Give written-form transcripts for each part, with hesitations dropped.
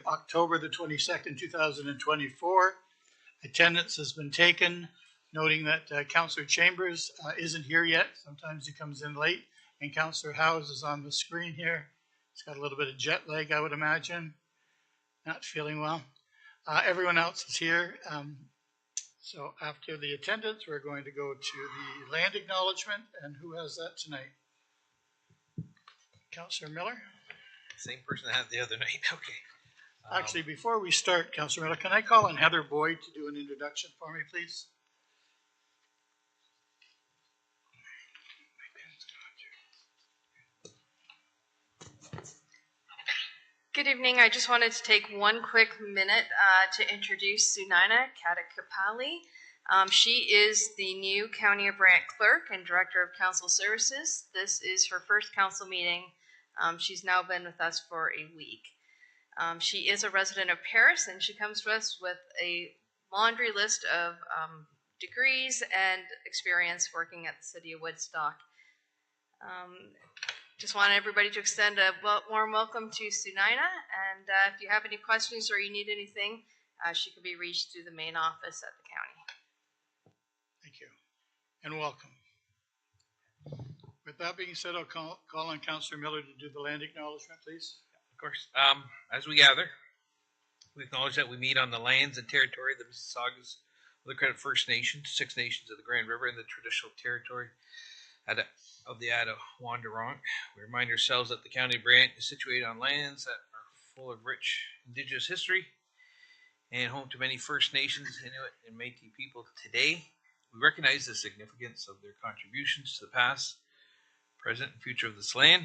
October the 22nd, 2024. Attendance has been taken, noting that Councillor Chambers isn't here yet. Sometimes he comes in late. And Councillor Howes is on the screen here. He's got a little bit of jet lag, I would imagine. Not feeling well. Everyone else is here. So after the attendance, we're going to go to the land acknowledgement. And who has that tonight? Councillor Miller? Same person that had the other night. Okay. Actually, before we start, Councillor Miller, can I call on Heather Boyd to do an introduction for me, please? Good evening. I just wanted to take one quick minute to introduce Sunayana Katakapali. She is the new County of Brant Clerk and Director of Council Services. This is her first council meeting. She's now been with us for a week. She is a resident of Paris, and she comes to us with a laundry list of degrees and experience working at the City of Woodstock. Just want everybody to extend a warm welcome to Sunayana, and if you have any questions or you need anything, she can be reached through the main office at the county. Thank you, and welcome. With that being said, I'll call on Councillor Miller to do the land acknowledgement, please. Of course. As we gather, we acknowledge that we meet on the lands and territory of the Mississaugas of the Credit First Nation, 6 nations of the Grand River, and the traditional territory of the Attawandarong. We remind ourselves that the County of Brant is situated on lands that are full of rich Indigenous history and home to many First Nations, Inuit, and Métis people today. We recognize the significance of their contributions to the past, present, and future of this land.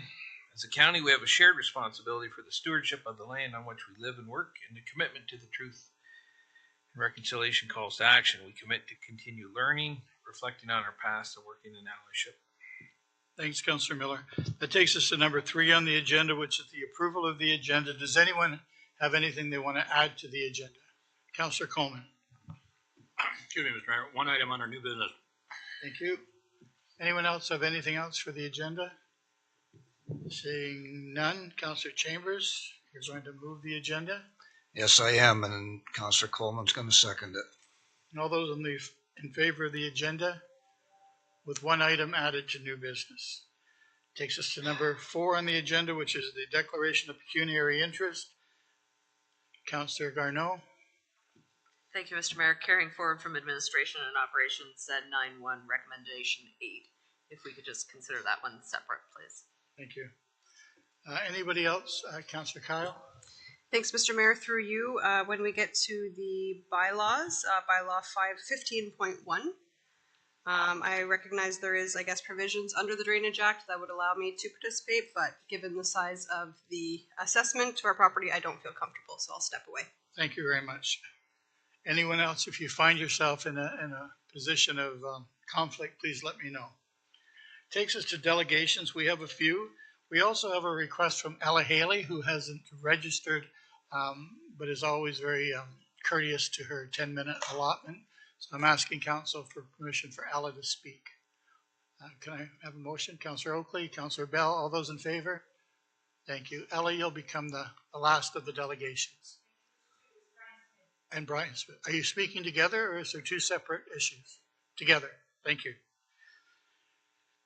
As a county, we have a shared responsibility for the stewardship of the land on which we live and work, and the commitment to the truth and reconciliation calls to action. We commit to continue learning, reflecting on our past, and working in allyship. Thanks, Councillor Miller. That takes us to number 3 on the agenda, which is the approval of the agenda. Does anyone have anything they want to add to the agenda? Councillor Coleman. Excuse me, Mr. Mayor. One item under new business. Thank you. Anyone else have anything else for the agenda? Seeing none, Councillor Chambers, you're going to move the agenda? Yes, I am, and Councillor Coleman's going to second it. And all those in favor of the agenda, with one item added to new business. Takes us to number 4 on the agenda, which is the declaration of pecuniary interest. Councillor Garneau. Thank you, Mr. Mayor. Carrying forward from Administration and Operations, Z91 Recommendation 8. If we could just consider that one separate, please. Thank you. Anybody else? Councillor Kyle? Thanks, Mr. Mayor. Through you, when we get to the bylaws, bylaw 515.1, I recognize there is, I guess, provisions under the Drainage Act that would allow me to participate, but given the size of the assessment to our property, I don't feel comfortable, so I'll step away. Thank you very much. Anyone else, if you find yourself in a position of conflict, please let me know. Takes us to delegations. We have a few. We also have a request from Ella Haley, who hasn't registered, but is always very courteous to her 10-minute allotment. So I'm asking council for permission for Ella to speak. Can I have a motion? Councillor Oakley, Councillor Bell, all those in favor? Thank you. Ella, you'll become the last of the delegations. And Brian Smith. Are you speaking together, or is there 2 separate issues? Together. Thank you.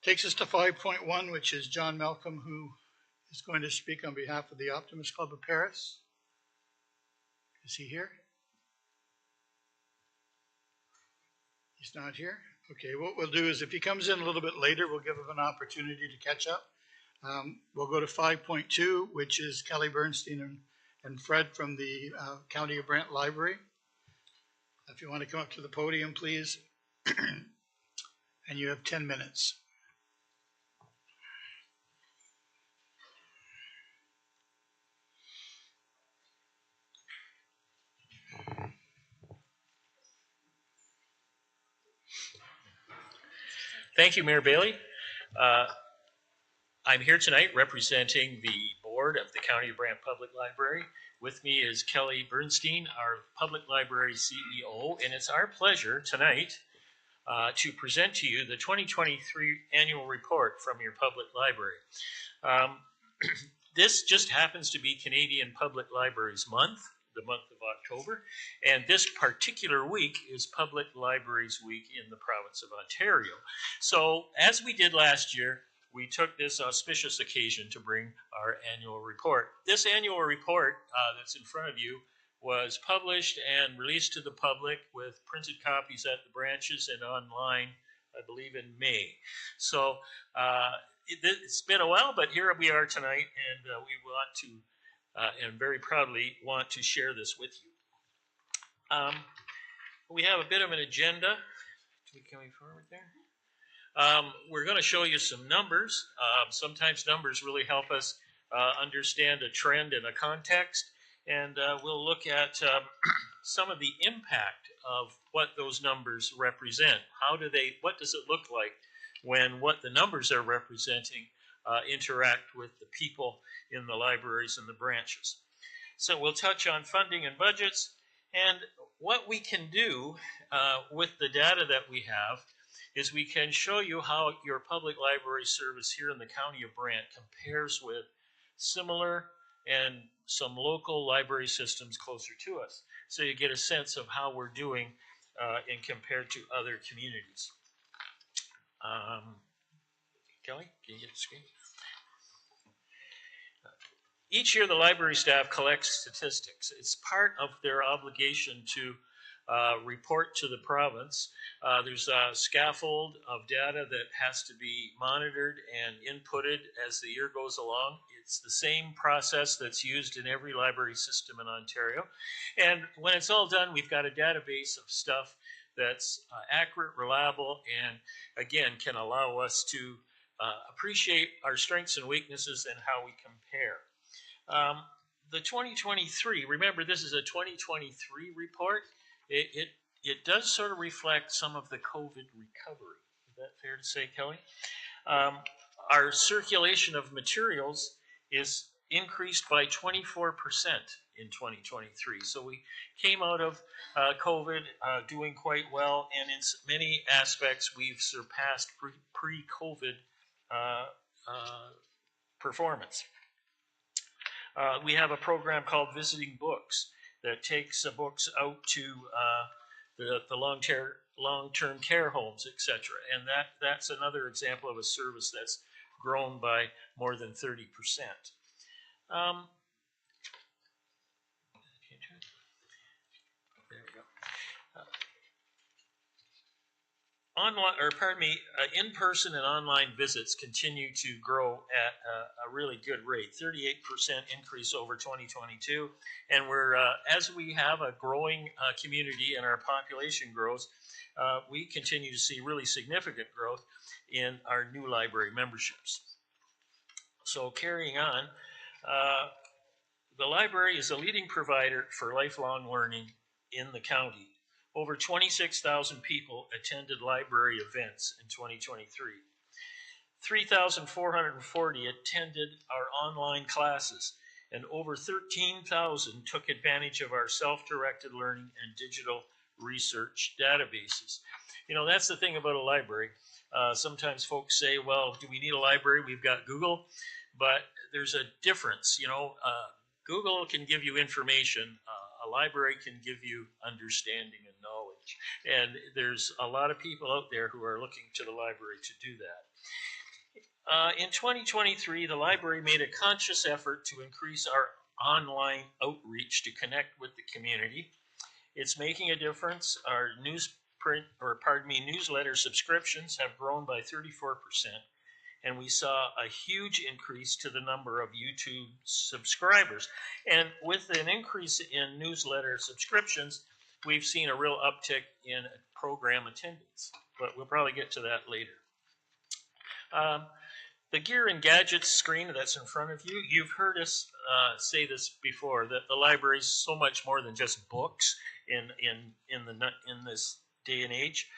Takes us to 5.1, which is John Malcolm, who is going to speak on behalf of the Optimist Club of Paris. Is he here? He's not here? Okay, what we'll do is if he comes in a little bit later, we'll give him an opportunity to catch up. We'll go to 5.2, which is Kelly Bernstein and Fred from the County of Brant Library. If you want to come up to the podium, please. And you have 10 minutes. Thank you, Mayor Bailey. I'm here tonight representing the board of the County of Brant Public Library. With me is Kelly Bernstein, our Public Library CEO, and it's our pleasure tonight to present to you the 2023 annual report from your public library. This just happens to be Canadian Public Libraries Month, the month of October, and this particular week is Public Libraries Week in the province of Ontario. So, as we did last year, we took this auspicious occasion to bring our annual report. This annual report that's in front of you was published and released to the public with printed copies at the branches and online, I believe, in May. So it's been a while, but here we are tonight, and we want to, and very proudly want to share this with you. We have a bit of an agenda. Can we forward there? We're going to show you some numbers. Sometimes numbers really help us understand a trend and a context, and we'll look at some of the impact of what those numbers represent. What does it look like when what the numbers are representing interact with the people in the libraries and the branches? So we'll touch on funding and budgets, and what we can do with the data that we have is we can show you how your public library service here in the County of Brant compares with similar and some local library systems closer to us. So you get a sense of how we're doing and compared to other communities. Kelly, can you get the screen? Each year the library staff collects statistics. It's part of their obligation to report to the province. There's a scaffold of data that has to be monitored and inputted as the year goes along. It's the same process that's used in every library system in Ontario. And when it's all done, we've got a database of stuff that's accurate, reliable, and again, can allow us to appreciate our strengths and weaknesses and how we compare. The 2023, remember this is a 2023 report. It does sort of reflect some of the COVID recovery. Is that fair to say, Kelly? Our circulation of materials is increased by 24% in 2023. So we came out of COVID doing quite well, and in many aspects we've surpassed pre-COVID performance. We have a program called Visiting Books that takes books out to the long-term care homes, etc. And that's another example of a service that's grown by more than 30%. There we go. In-person and online visits continue to grow at a really good rate, 38% increase over 2022. And we're, as we have a growing community and our population grows, we continue to see really significant growth in our new library memberships. So carrying on, the library is a leading provider for lifelong learning in the county. Over 26,000 people attended library events in 2023. 3,440 attended our online classes, and over 13,000 took advantage of our self-directed learning and digital research databases. You know, that's the thing about a library. Sometimes folks say, well, do we need a library? We've got Google, but there's a difference. You know, Google can give you information. A library can give you understanding and knowledge. And there's a lot of people out there who are looking to the library to do that. In 2023, the library made a conscious effort to increase our online outreach to connect with the community. It's making a difference. Our newsletter subscriptions have grown by 34%. And we saw a huge increase to the number of YouTube subscribers. And with an increase in newsletter subscriptions, we've seen a real uptick in program attendance. But we'll probably get to that later. The gear and gadgets screen that's in front of you, you've heard us say this before, that the library is so much more than just books in this day and age.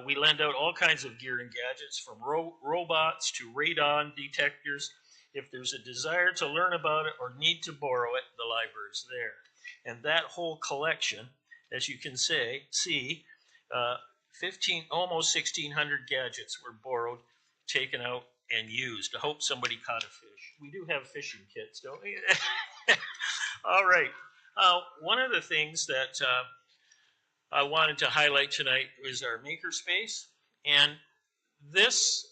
We lend out all kinds of gear and gadgets, from robots to radon detectors. If there's a desire to learn about it or need to borrow it, the library's there. And that whole collection, as you can see, almost 1,600 gadgets were borrowed, taken out, and used. I hope somebody caught a fish. fish. We do have fishing kits, don't we? All right. One of the things that I wanted to highlight tonight is our makerspace, and this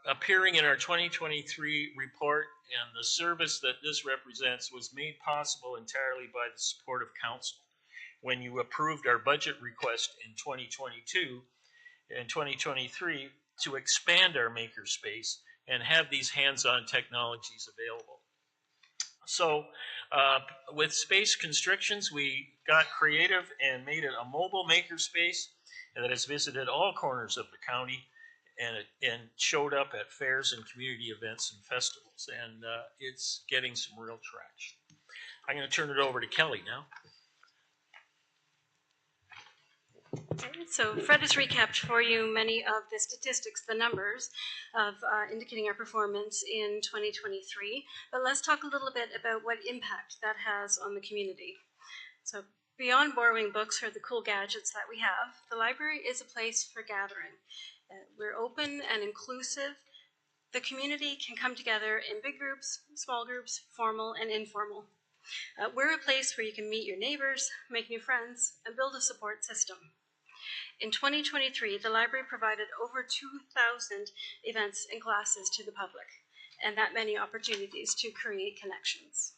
appearing in our 2023 report, and the service that this represents was made possible entirely by the support of council. When you approved our budget request in 2022 and 2023 to expand our makerspace and have these hands-on technologies available. So with space constrictions, we got creative and made it a mobile makerspace that has visited all corners of the county and showed up at fairs and community events and festivals. And it's getting some real traction. I'm going to turn it over to Kelly now. So Fred has recapped for you many of the statistics, the numbers of indicating our performance in 2023, but let's talk a little bit about what impact that has on the community. So beyond borrowing books or the cool gadgets that we have, the library is a place for gathering. We're open and inclusive. The community can come together in big groups, small groups, formal and informal. We're a place where you can meet your neighbors, make new friends, and build a support system. In 2023, the library provided over 2,000 events and classes to the public, and that many opportunities to create connections.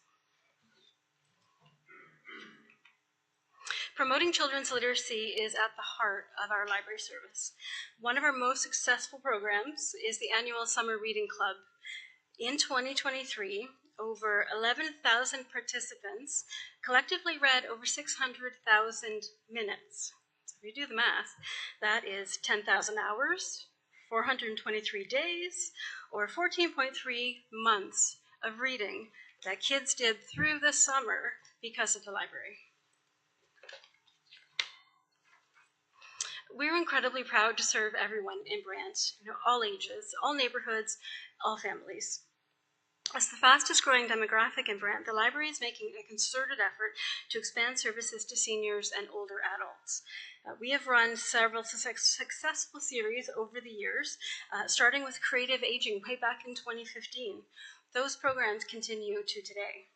Promoting children's literacy is at the heart of our library service. One of our most successful programs is the annual Summer Reading Club. In 2023, over 11,000 participants collectively read over 600,000 minutes. So if you do the math, that is 10,000 hours, 423 days, or 14.3 months of reading that kids did through the summer because of the library. We're incredibly proud to serve everyone in Brant, all ages, all neighborhoods, all families. As the fastest growing demographic in Brant, the library is making a concerted effort to expand services to seniors and older adults. We have run several successful series over the years, starting with Creative Aging way back in 2015. Those programs continue to today.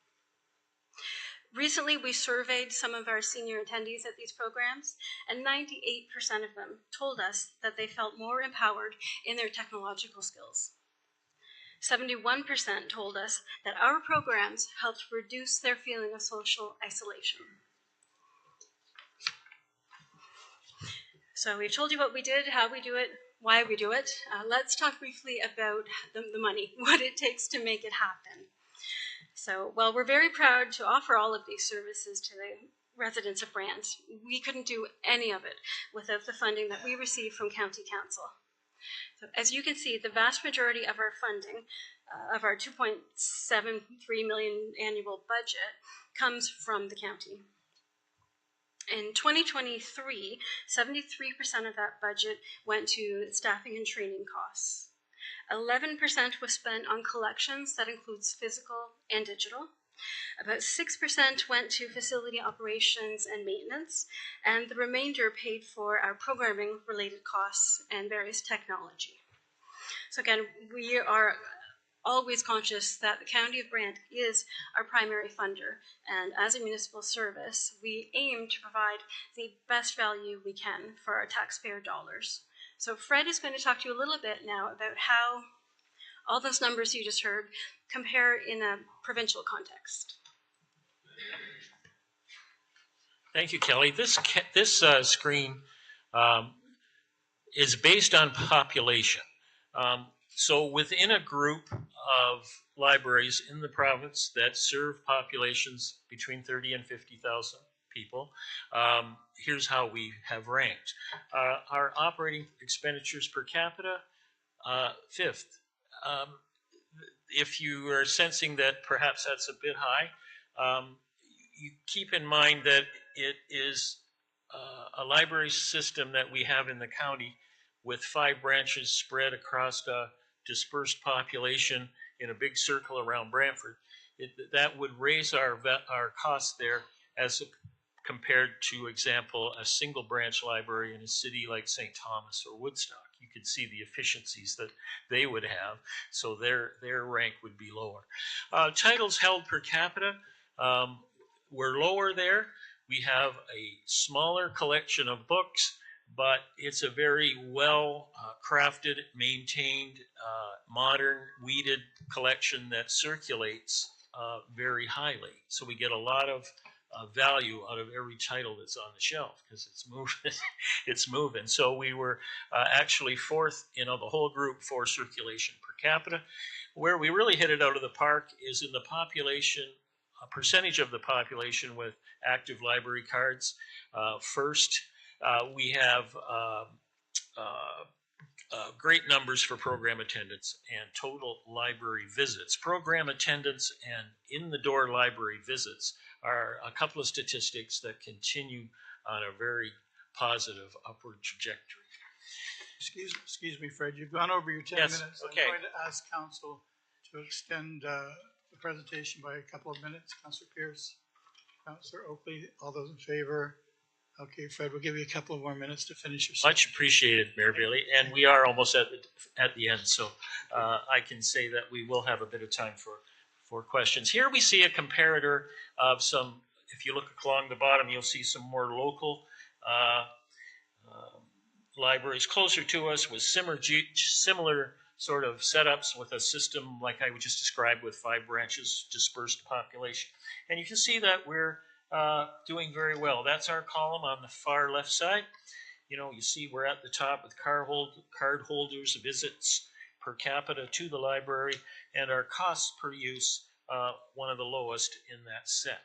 Recently, we surveyed some of our senior attendees at these programs, and 98% of them told us that they felt more empowered in their technological skills. 71% told us that our programs helped reduce their feeling of social isolation. So we've told you what we did, how we do it, why we do it. Let's talk briefly about the money, what it takes to make it happen. So, while we're very proud to offer all of these services to the residents of Brant, we couldn't do any of it without the funding that we receive from County Council. So, as you can see, the vast majority of our funding, of our $2.73 million annual budget, comes from the county. In 2023, 73% of that budget went to staffing and training costs. 11% was spent on collections, that includes physical and digital. About 6% went to facility operations and maintenance, and the remainder paid for our programming related costs and various technology. So again, we are always conscious that the County of Brant is our primary funder, and as a municipal service, we aim to provide the best value we can for our taxpayer dollars. So Fred is going to talk to you a little bit now about how all those numbers you just heard compare in a provincial context. Thank you, Kelly. This screen is based on population. So within a group of libraries in the province that serve populations between 30 and 50,000 people, here's how we have ranked. Our operating expenditures per capita, 5th. If you are sensing that perhaps that's a bit high, you keep in mind that it is a library system that we have in the county with 5 branches spread across a dispersed population in a big circle around Brantford. That would raise our costs there as compared to, example, a single branch library in a city like St. Thomas or Woodstock. you could see the efficiencies that they would have. So their rank would be lower. Titles held per capita were lower there. We have a smaller collection of books, but it's a very well crafted, maintained, modern, weeded collection that circulates very highly. So we get a lot of value out of every title that's on the shelf because it's moving. It's moving. So we were actually fourth in the whole group for circulation per capita. Where we really hit it out of the park is in the population, a percentage of the population with active library cards. First, we have great numbers for program attendance and total library visits. Program attendance and in-the-door library visits are a couple of statistics that continue on a very positive upward trajectory. Excuse me, Fred, you've gone over your 10 Yes, minutes. okay. I'm going to ask council to extend the presentation by a couple of minutes. Councillor Pierce, Councillor Oakley, all those in favor? Okay, Fred, we'll give you a couple of more minutes to finish your. Much appreciated, Mayor Bailey, and we are almost at the end, so I can say that we will have a bit of time for questions. Here we see a comparator of some. If you look along the bottom, you'll see some more local libraries closer to us with similar sort of setups with a system like I just described with 5 branches, dispersed population, and you can see that we're doing very well. That's our column on the far left side. You know, you see we're at the top with card holders, visits per capita to the library, and our costs per use, one of the lowest in that set.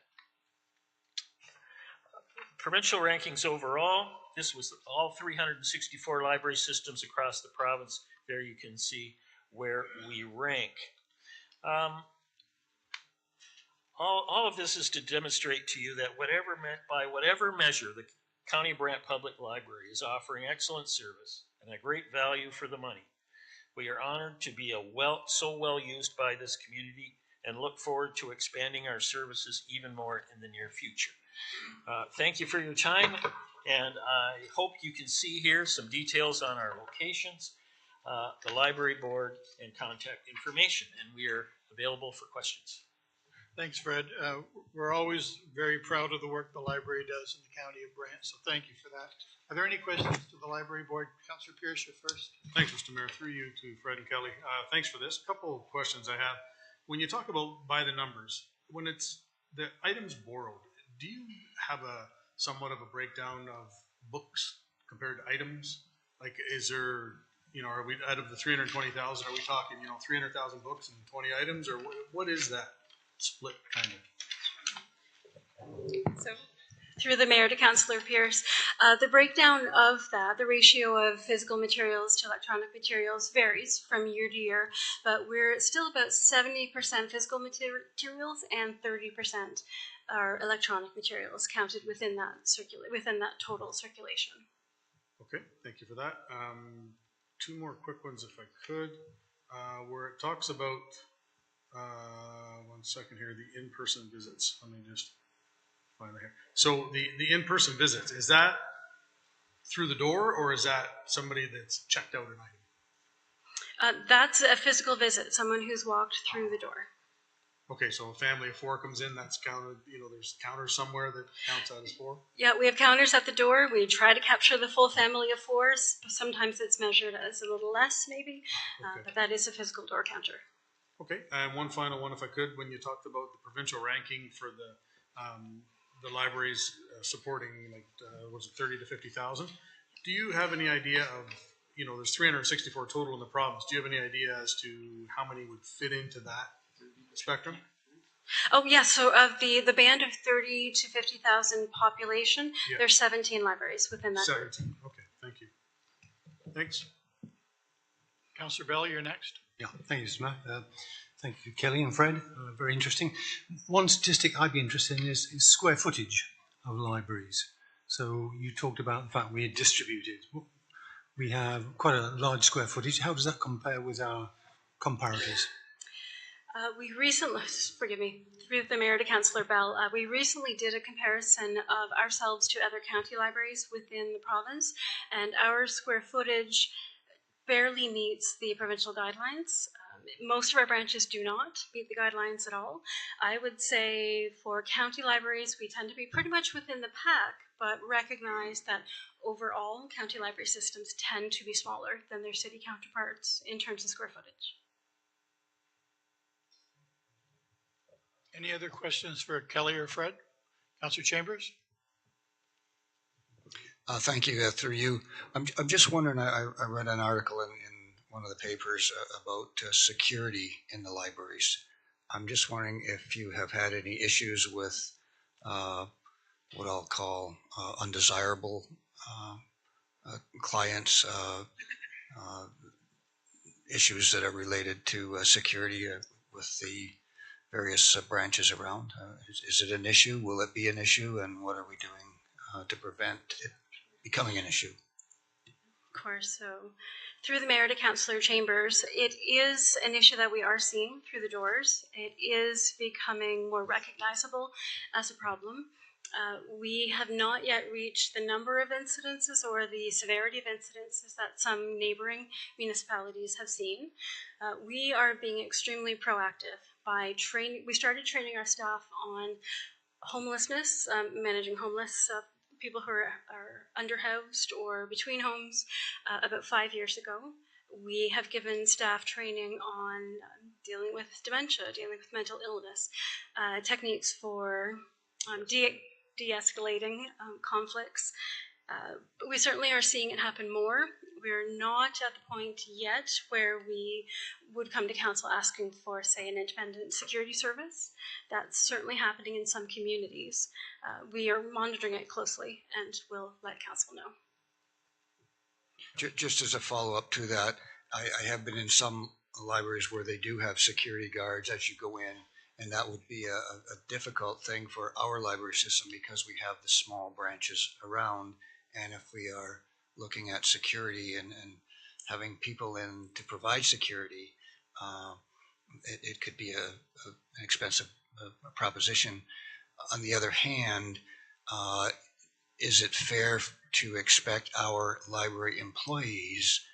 Provincial rankings overall, this was all 364 library systems across the province. There you can see where we rank. All of this is to demonstrate to you that by whatever measure, the County of Brant Public Library is offering excellent service and a great value for the money. We are honored to be so well used by this community and look forward to expanding our services even more in the near future. Thank you for your time, and I hope you can see here some details on our locations, the library board, and contact information, and we are available for questions. Thanks, Fred. We're always very proud of the work the library does in the County of Brant, so thank you for that. Are there any questions to the library board? Councillor Pierce, you're first. Thanks, Mr. Mayor. Through you to Fred and Kelly. Thanks for this. A couple of questions I have. When you talk about by the numbers, when it's the items borrowed, do you have somewhat of a breakdown of books compared to items? Like, is there, are we out of the 320,000? Are we talking, 300,000 books and 20 items, or what is that split kind of? So, through the mayor to Councillor Pierce, the breakdown of that, the ratio of physical materials to electronic materials varies from year to year, but we're still about 70% physical materials and 30% are electronic materials counted within that total circulation. Okay, thank you for that. 2 more quick ones if I could, where it talks about, 1 second here, the in-person visits. Let me just find that here. So the in-person visits, is that through the door, or is that somebody that's checked out an item? That's a physical visit, someone who's walked through the door. Okay, so a family of 4 comes in, that's counted, there's counters somewhere that counts that as 4? Yeah, we have counters at the door. We try to capture the full family of 4s. Sometimes it's measured as a little less, maybe, Okay. but that is a physical door counter. Okay, and one final one, if I could, when you talked about the provincial ranking for the libraries supporting, was it 30 to 50,000? Do you have any idea of, there's 364 total in the province. Do you have any idea as to how many would fit into that spectrum? Oh, yeah, so of the band of 30 to 50,000 population, Yeah. there's 17 libraries within that group. 17, okay, thank you. Thanks. Councillor Bell, you're next. Yeah, thank you, Mr. Mayor. Thank you, Kelly and Fred. Very interesting. One statistic I'd be interested in is square footage of libraries. So you talked about the fact we're distributed. We have quite a large square footage. How does that compare with our comparators? We recently, forgive me, through the mayor to Councillor Bell, we recently did a comparison of ourselves to other county libraries within the province, and our square footage barely meets the provincial guidelines. Most of our branches do not meet the guidelines at all. I would say for county libraries, we tend to be pretty much within the pack, but recognize that overall county library systems tend to be smaller than their city counterparts in terms of square footage. Any other questions for Kelly or Fred? Councillor Chambers? Thank you. Through you, I'm just wondering. I read an article in one of the papers about security in the libraries. I'm just wondering if you have had any issues with what I'll call undesirable clients, issues that are related to security with the various branches around. Is it an issue? Will it be an issue? And what are we doing to prevent it becoming an issue? Of course, so through the mayor to Councillor Chambers, it is an issue that we are seeing through the doors. It is becoming more recognizable as a problem. We have not yet reached the number of incidences or the severity of incidences that some neighboring municipalities have seen. We are being extremely proactive by training. We started training our staff on homelessness, managing homeless people who are underhoused or between homes about 5 years ago. We have given staff training on dealing with dementia, dealing with mental illness, techniques for de-escalating conflicts. We certainly are seeing it happen more. We're not at the point yet where we would come to council asking for, say, an independent security service. That's certainly happening in some communities. We are monitoring it closely and will let council know. Just as a follow-up to that, I have been in some libraries where they do have security guards as you go in, and that would be a difficult thing for our library system because we have the small branches around, and if we are looking at security and having people in to provide security, it could be an expensive proposition. On the other hand, is it fair to expect our library employees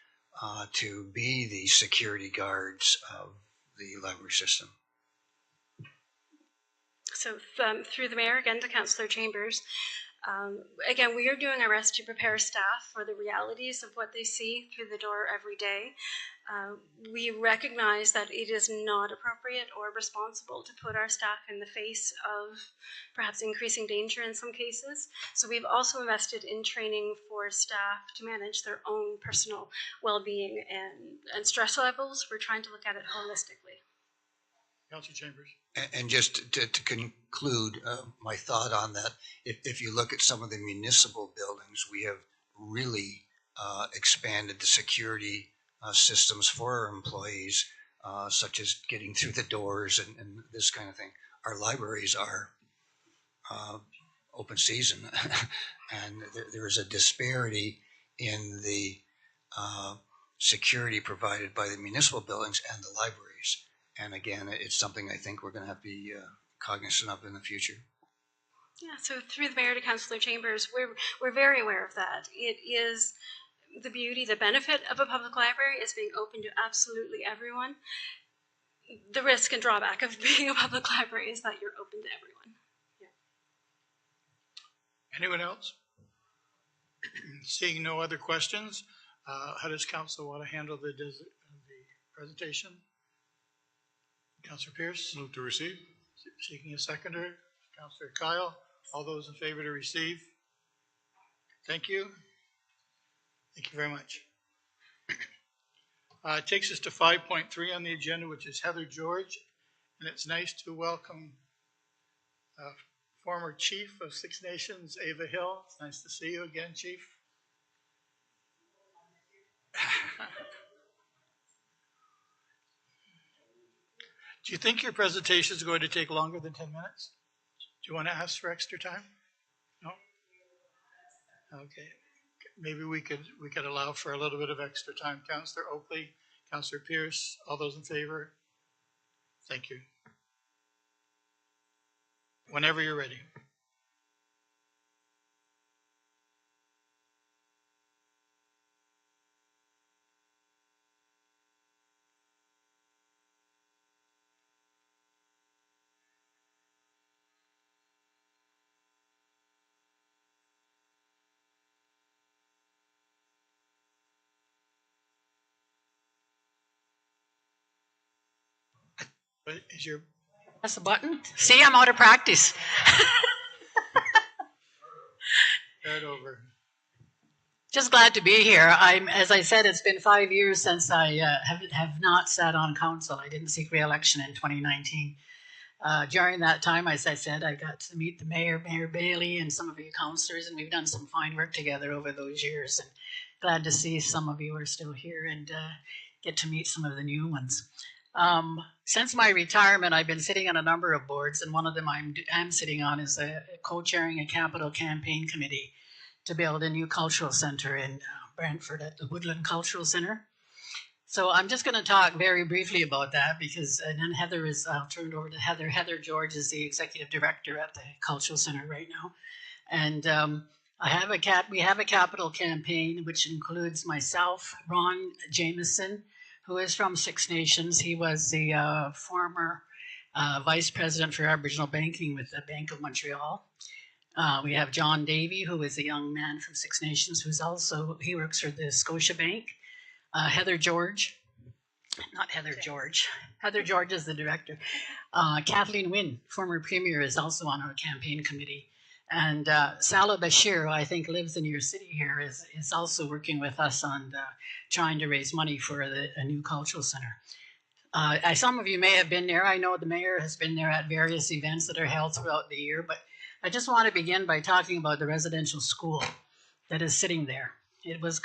to be the security guards of the library system? So through the mayor, again to Councillor Chambers, again, we are doing our best to prepare staff for the realities of what they see through the door every day. We recognize that it is not appropriate or responsible to put our staff in the face of perhaps increasing danger in some cases. So we've also invested in training for staff to manage their own personal well-being and stress levels. We're trying to look at it holistically. Councillor Chambers. And just to conclude my thought on that, if you look at some of the municipal buildings, we have really expanded the security systems for our employees, such as getting through the doors and this kind of thing. Our libraries are open season, and there is a disparity in the security provided by the municipal buildings and the libraries. And again, it's something I think we're going to have to be cognizant of in the future. Yeah, so through the mayor to Councillor Chambers, we're very aware of that. It is the beauty, the benefit of a public library is being open to absolutely everyone. The risk and drawback of being a public library is that you're open to everyone. Yeah. Anyone else? Seeing no other questions, how does council want to handle the presentation? Councillor Pierce? Move to receive. Seeking a seconder. Councillor Kyle. All those in favor to receive? Thank you. Thank you very much. It takes us to 5.3 on the agenda, which is Heather George. And it's nice to welcome former Chief of Six Nations, Ava Hill. It's nice to see you again, Chief. Do you think your presentation is going to take longer than 10 minutes? Do you want to ask for extra time? No? Okay. Maybe we could allow for a little bit of extra time. Councillor Oakley, Councillor Pierce, all those in favor? Thank you. Whenever you're ready. But is your Press the button. See, I'm out of practice. head over? Just glad to be here. As I said, it's been 5 years since I have not sat on council. I didn't seek re-election in 2019. During that time, as I said, I got to meet the mayor, Mayor Bailey, and some of you councillors, and we've done some fine work together over those years. And glad to see some of you are still here and get to meet some of the new ones. Since my retirement, I've been sitting on a number of boards, and one of them I'm sitting on is co-chairing a capital campaign committee to build a new cultural center in Brantford at the Woodland Cultural Center. So I'm just going to talk very briefly about that because, and then I'll turn it over to Heather. Heather George is the executive director at the Cultural Center right now. And we have a capital campaign which includes myself, Ron Jameson, who is from Six Nations. He was the former vice president for Aboriginal banking with the Bank of Montreal. We have John Davey, who is a young man from Six Nations, he works for the Scotia Bank. Heather George is the director. Kathleen Wynne, former premier, is also on our campaign committee. And Salah Bashir, who I think lives in your city here, is also working with us on trying to raise money for a new cultural center. Some of you may have been there. I know the mayor has been there at various events that are held throughout the year, but I just want to begin by talking about the residential school that is sitting there. It was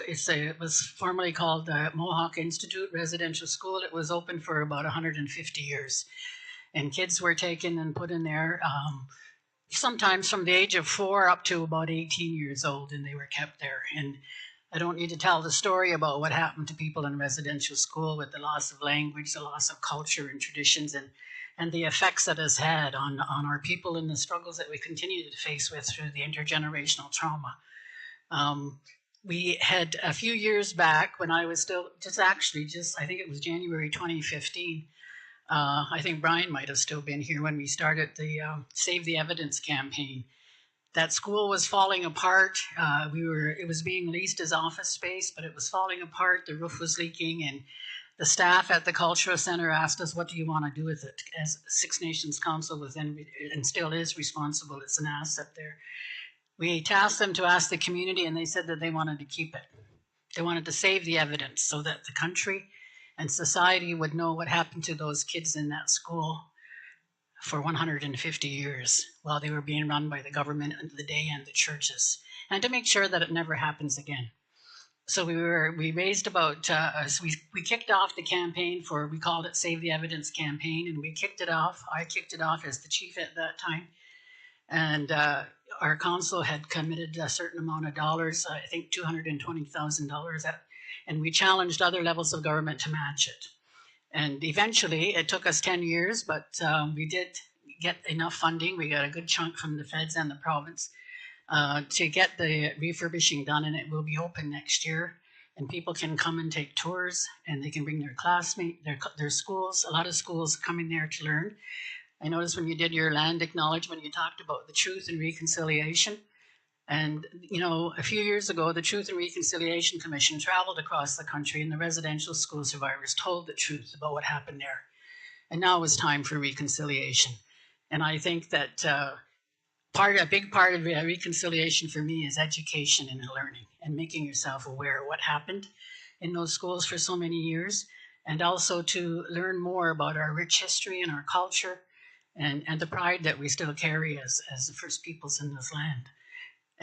formerly called the Mohawk Institute Residential School. It was open for about 150 years. And kids were taken and put in there sometimes from the age of 4 up to about 18 years old, and they were kept there. And I don't need to tell the story about what happened to people in residential school with the loss of language, the loss of culture and traditions, and the effects that has had on our people and the struggles that we continue to face with through the intergenerational trauma. We had a few years back when I was still I think it was January 2015. I think Brian might have still been here when we started the Save the Evidence campaign. That school was falling apart. It was being leased as office space, but it was falling apart. The roof was leaking, and the staff at the Cultural Center asked us, what do you want to do with it? As Six Nations Council was then and still is responsible, it's an asset there. We tasked them to ask the community, and they said that they wanted to keep it. They wanted to save the evidence so that the country and society would know what happened to those kids in that school for 150 years while they were being run by the government and the day and the churches, and to make sure that it never happens again. So we raised about, we kicked off the campaign we called it Save the Evidence campaign, and I kicked it off as the chief at that time. And our council had committed a certain amount of dollars, I think $220,000, and we challenged other levels of government to match it. And eventually, it took us 10 years, but we did get enough funding. We got a good chunk from the feds and the province to get the refurbishing done, and it will be open next year. And people can come and take tours, and they can bring their classmates, their schools. A lot of schools coming there to learn. I noticed when you did your land acknowledgement, you talked about the Truth and Reconciliation. And, a few years ago, the Truth and Reconciliation Commission traveled across the country, and the residential school survivors told the truth about what happened there. And now it was time for reconciliation. And I think that a big part of reconciliation for me is education and learning and making yourself aware of what happened in those schools for so many years, and also to learn more about our rich history and our culture and the pride that we still carry as the First Peoples in this land.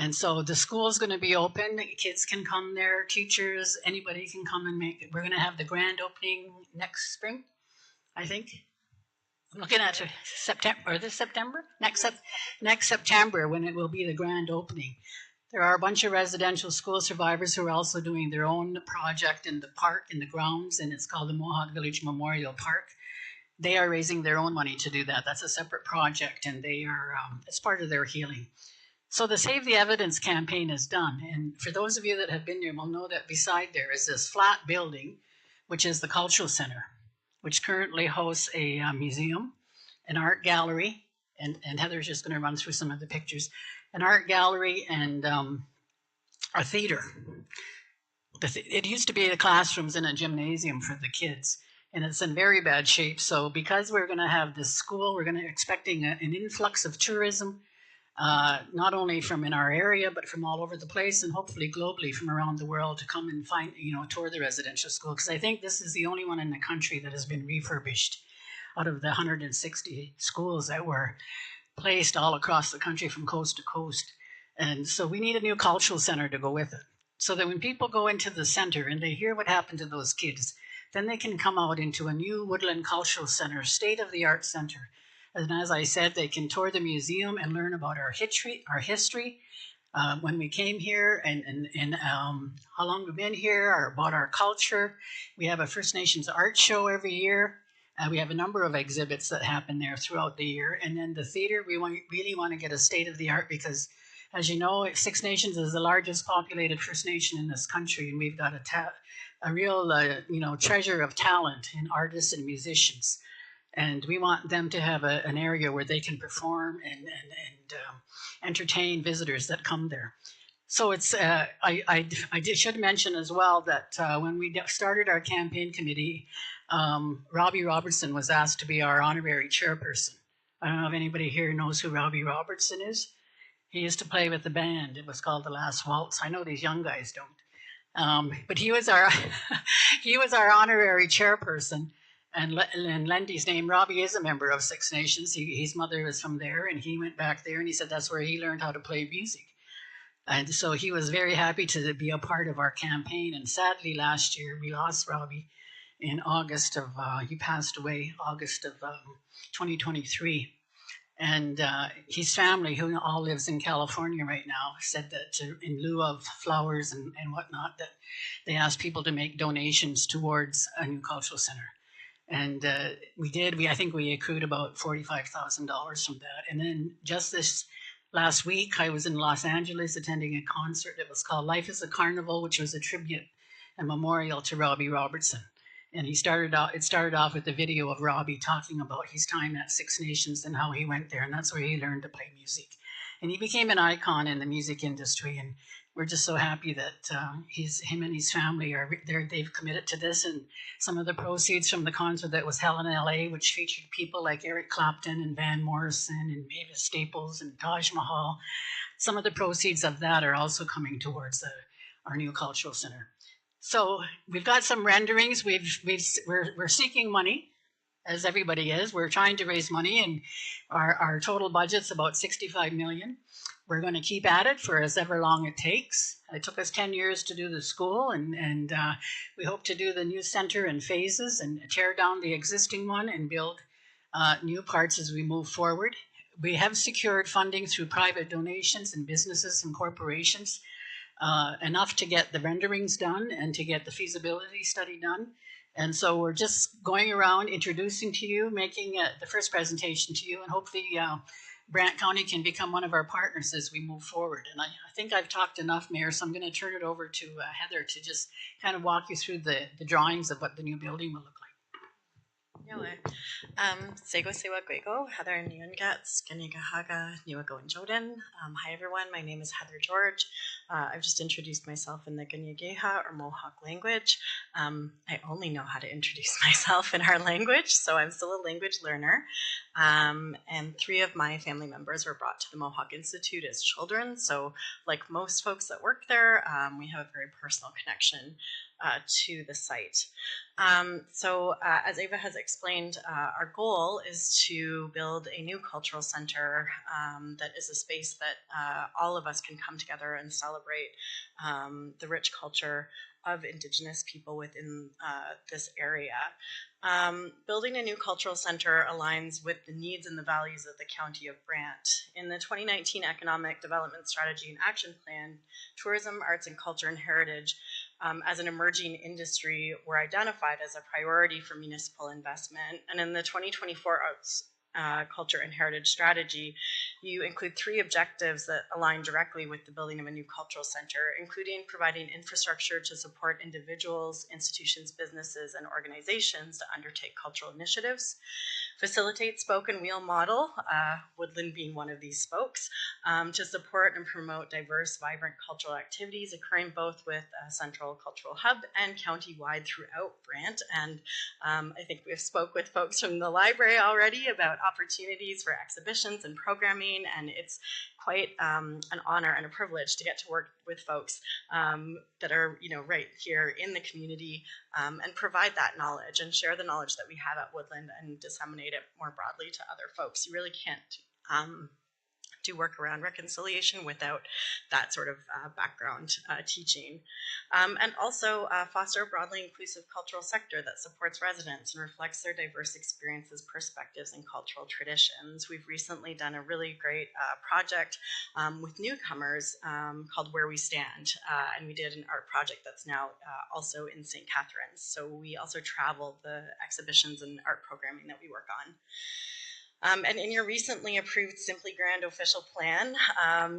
And so the school is going to be open. Kids can come there, teachers, anybody can come and make it. We're going to have the grand opening next spring, I think. I'm looking at September? Next September, when it will be the grand opening. There are a bunch of residential school survivors who are also doing their own project in the park, in the grounds, and it's called the Mohawk Village Memorial Park. They are raising their own money to do that. That's a separate project, and they are, it's part of their healing. So the Save the Evidence campaign is done. And for those of you that have been there will know that beside there is this flat building, which is the Cultural Center, which currently hosts a museum, an art gallery, and Heather's just going to run through some of the pictures, an art gallery and a theater. It used to be the classrooms in a gymnasium for the kids. and it's in very bad shape. So because we're going to have this school, we're going to expecting an influx of tourism, not only from in our area, but from all over the place, and hopefully globally from around the world to come and find, tour the residential school. Because I think this is the only one in the country that has been refurbished out of the 160 schools that were placed all across the country from coast to coast. And so we need a new cultural center to go with it. So that when people go into the center and they hear what happened to those kids, then they can come out into a new Woodland Cultural Center, state-of-the-art center. And as I said, they can tour the museum and learn about our history, when we came here, and how long we've been here, or about our culture. We have a First Nations art show every year. We have a number of exhibits that happen there throughout the year. And then the theater, we really want to get a state-of-the-art because, as you know, Six Nations is the largest populated First Nation in this country, and we've got a real, treasure of talent in artists and musicians. And we want them to have an area where they can perform and entertain visitors that come there. So it's should mention as well that when we started our campaign committee, Robbie Robertson was asked to be our honorary chairperson. I don't know if anybody here knows who Robbie Robertson is. He used to play with the band. It was called The Last Waltz. I know these young guys don't. But he was our honorary chairperson. And Lendy's name, Robbie is a member of Six Nations. His mother was from there, and he went back there, and he said that's where he learned how to play music. And so he was very happy to be a part of our campaign. And sadly, last year, we lost Robbie in August of, he passed away August of 2023. And his family, who all lives in California right now, said that in lieu of flowers and whatnot, that they asked people to make donations towards a new cultural center. And we did. I think we accrued about $45,000 from that. And then just this last week, I was in Los Angeles attending a concert. It was called Life is a Carnival, which was a tribute and memorial to Robbie Robertson. And it started off with a video of Robbie talking about his time at Six Nations and how he went there, and that's where he learned to play music. And he became an icon in the music industry, and we're just so happy that him and his family they've committed to this. And some of the proceeds from the concert that was held in LA, which featured people like Eric Clapton and Van Morrison and Mavis Staples and Taj Mahal, some of the proceeds of that are also coming towards our new cultural center. So we've got some renderings. We're seeking money, as everybody is. We're trying to raise money, and our total budget's about $65 million. We're going to keep at it for as ever long it takes. It took us 10 years to do the school, and we hope to do the new center in phases and tear down the existing one and build new parts as we move forward. We have secured funding through private donations and businesses and corporations, enough to get the renderings done and to get the feasibility study done. And so we're just going around introducing to you, making the first presentation to you, and hopefully Brant County can become one of our partners as we move forward. And I think I've talked enough, Mayor, so I'm going to turn it over to Heather to just kind of walk you through the drawings of what the new building will look like. Sego Sewa Gwego, Heather Nyungats, Ganyigahaga, Niwago and Joden. Hi everyone, my name is Heather George. I've just introduced myself in the Ganyigeha or Mohawk language. I only know how to introduce myself in our language, so I'm still a language learner. And 3 of my family members were brought to the Mohawk Institute as children. So like most folks that work there, we have a very personal connection to the site. As Ava has explained, our goal is to build a new cultural center that is a space that all of us can come together and celebrate the rich culture of Indigenous people within this area. Building a new cultural center aligns with the needs and the values of the County of Brant. In the 2019 Economic Development Strategy and Action Plan, tourism, arts, and culture and heritage as an emerging industry were identified as a priority for municipal investment. And in the 2024 Arts, Culture and Heritage Strategy, you include 3 objectives that align directly with the building of a new cultural center, including providing infrastructure to support individuals, institutions, businesses, and organizations to undertake cultural initiatives, facilitate spoke and wheel model, Woodland being one of these spokes, to support and promote diverse, vibrant cultural activities occurring both with a central cultural hub and county-wide throughout Brant. And I think we've spoke with folks from the library already about opportunities for exhibitions and programming, and it's quite an honor and a privilege to get to work with folks that are, right here in the community, and provide that knowledge and share the knowledge that we have at Woodland and disseminate it more broadly to other folks. You really can't do work around reconciliation without that sort of background teaching. And also foster a broadly inclusive cultural sector that supports residents and reflects their diverse experiences, perspectives, and cultural traditions. We've recently done a really great project with newcomers called Where We Stand, and we did an art project that's now also in St. Catharines. So we also travel the exhibitions and art programming that we work on. And in your recently approved Simply Grand official plan,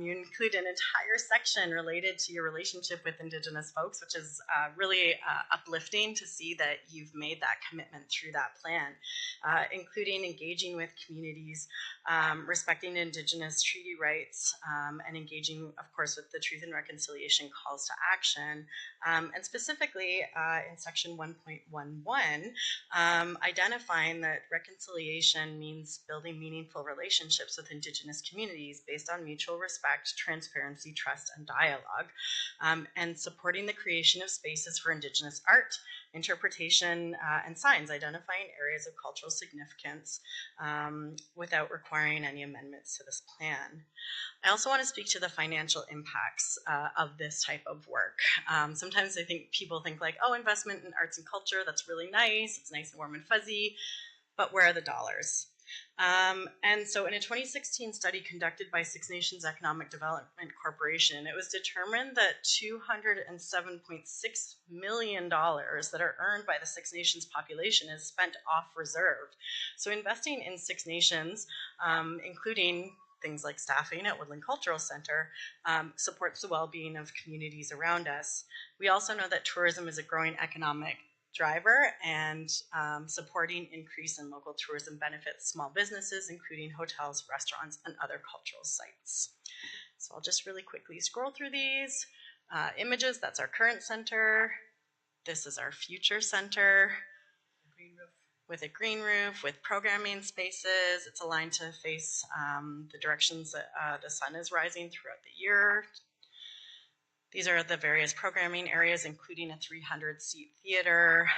you include an entire section related to your relationship with Indigenous folks, which is really uplifting to see that you've made that commitment through that plan, including engaging with communities, respecting Indigenous treaty rights, and engaging, of course, with the Truth and Reconciliation calls to action. And specifically in section 1.11, identifying that reconciliation means building meaningful relationships with Indigenous communities based on mutual respect, transparency, trust, and dialogue, and supporting the creation of spaces for Indigenous art, interpretation, and signs, identifying areas of cultural significance without requiring any amendments to this plan. I also want to speak to the financial impacts of this type of work. Sometimes I think people think like, oh, investment in arts and culture, that's really nice, it's nice and warm and fuzzy, but where are the dollars? And so in a 2016 study conducted by Six Nations Economic Development Corporation, it was determined that $207.6 million that are earned by the Six Nations population is spent off reserve. So investing in Six Nations, including things like staffing at Woodland Cultural Center, supports the well-being of communities around us. We also know that tourism is a growing economic driver, and supporting increase in local tourism benefits small businesses, including hotels, restaurants, and other cultural sites. So I'll just really quickly scroll through these images. That's our current center. This is our future center with a green roof, with programming spaces. It's aligned to face the directions that the sun is rising throughout the year. These are the various programming areas, including a 300-seat theater,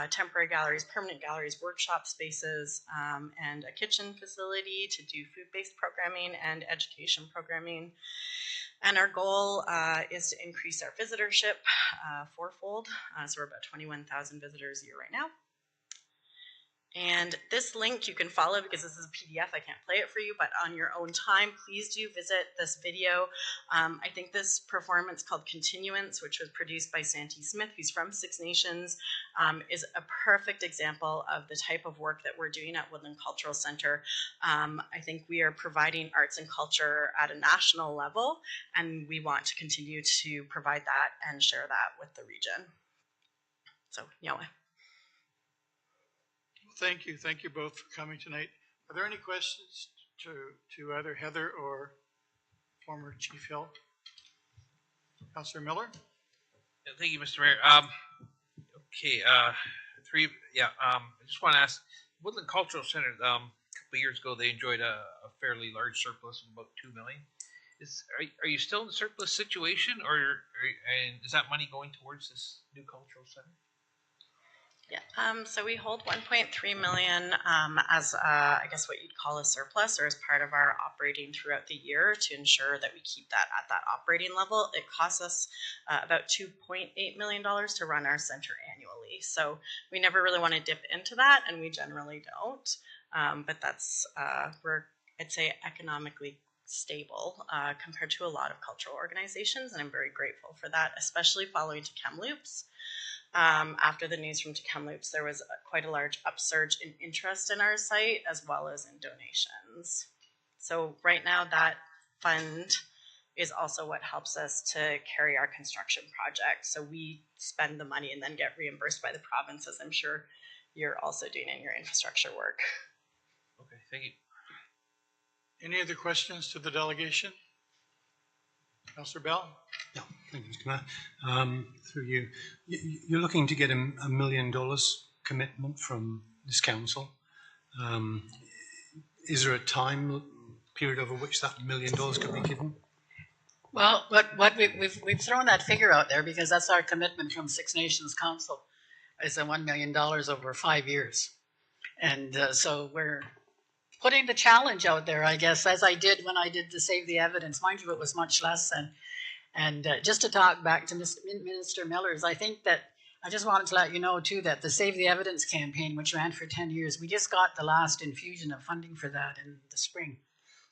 temporary galleries, permanent galleries, workshop spaces, and a kitchen facility to do food-based programming and education programming. And our goal is to increase our visitorship fourfold. So we're about 21,000 visitors a year right now. And this link you can follow because this is a PDF. I can't play it for you, but on your own time, please do visit this video. I think this performance called Continuance, which was produced by Santee Smith, who's from Six Nations, is a perfect example of the type of work that we're doing at Woodland Cultural Center. I think we are providing arts and culture at a national level, and we want to continue to provide that and share that with the region. So, Nyawa. Thank you. Thank you both for coming tonight. Are there any questions to either Heather or former Chief Hill? Councillor Miller? Yeah, thank you, Mr. Mayor. Okay, I just want to ask, Woodland Cultural Center, a couple of years ago, they enjoyed a fairly large surplus of about $2 million. Are you still in the surplus situation, and is that money going towards this new cultural center? Yeah, so we hold 1.3 million as I guess what you'd call a surplus, or as part of our operating throughout the year to ensure that we keep that at that operating level. It costs us about $2.8 million to run our center annually. So we never really want to dip into that, and we generally don't. But that's, I'd say, economically stable compared to a lot of cultural organizations, and I'm very grateful for that, especially following to Kamloops. After the news from Kamloops, there was quite a large upsurge in interest in our site as well as in donations. So right now that fund is also what helps us to carry our construction project. So we spend the money and then get reimbursed by the province, as I'm sure you're also doing in your infrastructure work. Thank you. Any other questions to the delegation? Councillor Bell? Yeah, thank you, Mr. Mayor. Through you, you're looking to get $1 million commitment from this council. Is there a time period over which that $1 million could be given? Well, we've thrown that figure out there because that's our commitment from Six Nations Council, is a $1 million over 5 years. And so we're putting the challenge out there, I guess, as I did when I did the Save the Evidence. Mind you, it was much less. And just to talk back to Minister Millers, I think that I just wanted to let you know too that the Save the Evidence campaign, which ran for 10 years, we just got the last infusion of funding for that in the spring.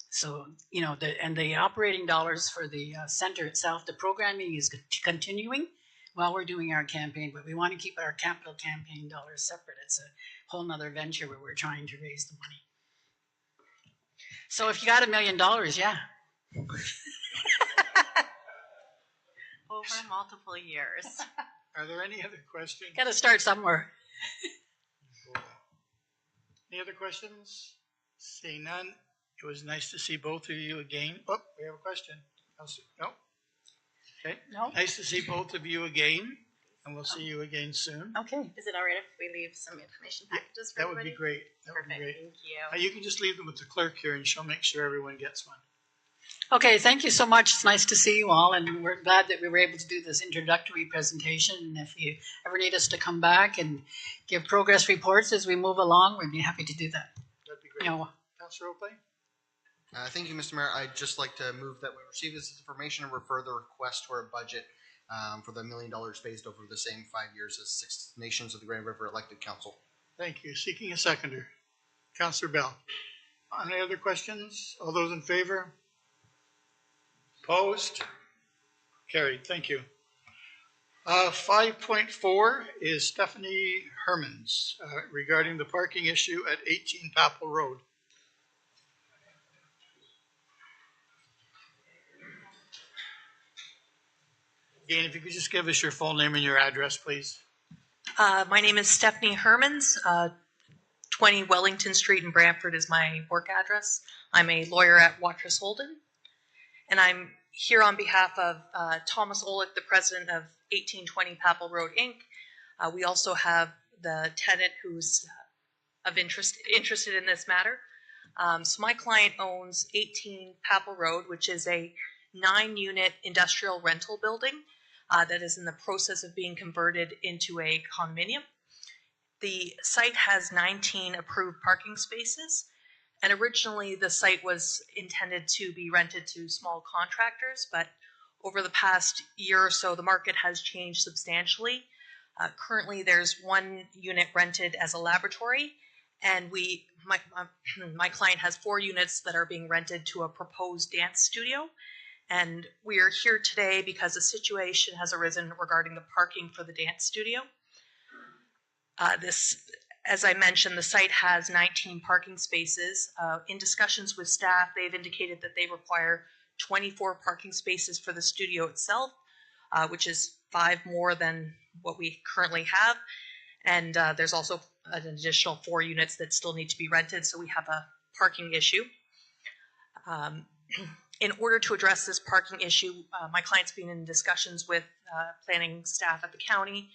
So, you know, the operating dollars for the center itself, the programming is continuing while we're doing our campaign, but we want to keep our capital campaign dollars separate. It's a whole nother venture where we're trying to raise the money. So if you got $1 million, yeah. Over multiple years. Are there any other questions? Got to start somewhere. Any other questions? Seeing none, it was nice to see both of you again. Oh, we have a question. No? Okay. No. Nice to see both of you again, and we'll see you again soon. Okay. Is it all right if we leave some information packages for That would be everybody? great. That would be Perfect, great. thank you. You can just leave them with the clerk here, and she'll make sure everyone gets one. Okay, thank you so much. It's nice to see you all, and we're glad that we were able to do this introductory presentation. And if you ever need us to come back and give progress reports as we move along, we'd be happy to do that. That'd be great. You know, Councillor Oakley? Thank you, Mr. Mayor. I'd just like to move that we receive this information and refer the request for a budget for the $1 million phased over the same 5 years as Six Nations of the Grand River elected council. Thank you. Seeking a seconder. Councillor Bell. Any other questions? All those in favor? Opposed? Carried. Thank you. 5.4 is Stephanie Hermans regarding the parking issue at 18 Papple Road. Again, if you could just give us your full name and your address, please. My name is Stephanie Hermans. 20 Wellington Street in Brantford is my work address. I'm a lawyer at Watrous Holden, and I'm here on behalf of Thomas Olick, the president of 1820 Papple Road, Inc. We also have the tenant who's interested in this matter. So my client owns 18 Papple Road, which is a 9-unit industrial rental building that is in the process of being converted into a condominium. The site has 19 approved parking spaces, and originally the site was intended to be rented to small contractors, but over the past year or so, the market has changed substantially. Currently, there's 1 unit rented as a laboratory, and my client has 4 units that are being rented to a proposed dance studio. And we are here today because a situation has arisen regarding the parking for the dance studio. As I mentioned, the site has 19 parking spaces. In discussions with staff, they've indicated that they require 24 parking spaces for the studio itself, which is 5 more than what we currently have. And there's also an additional 4 units that still need to be rented, so we have a parking issue. In order to address this parking issue, my client's been in discussions with planning staff at the county,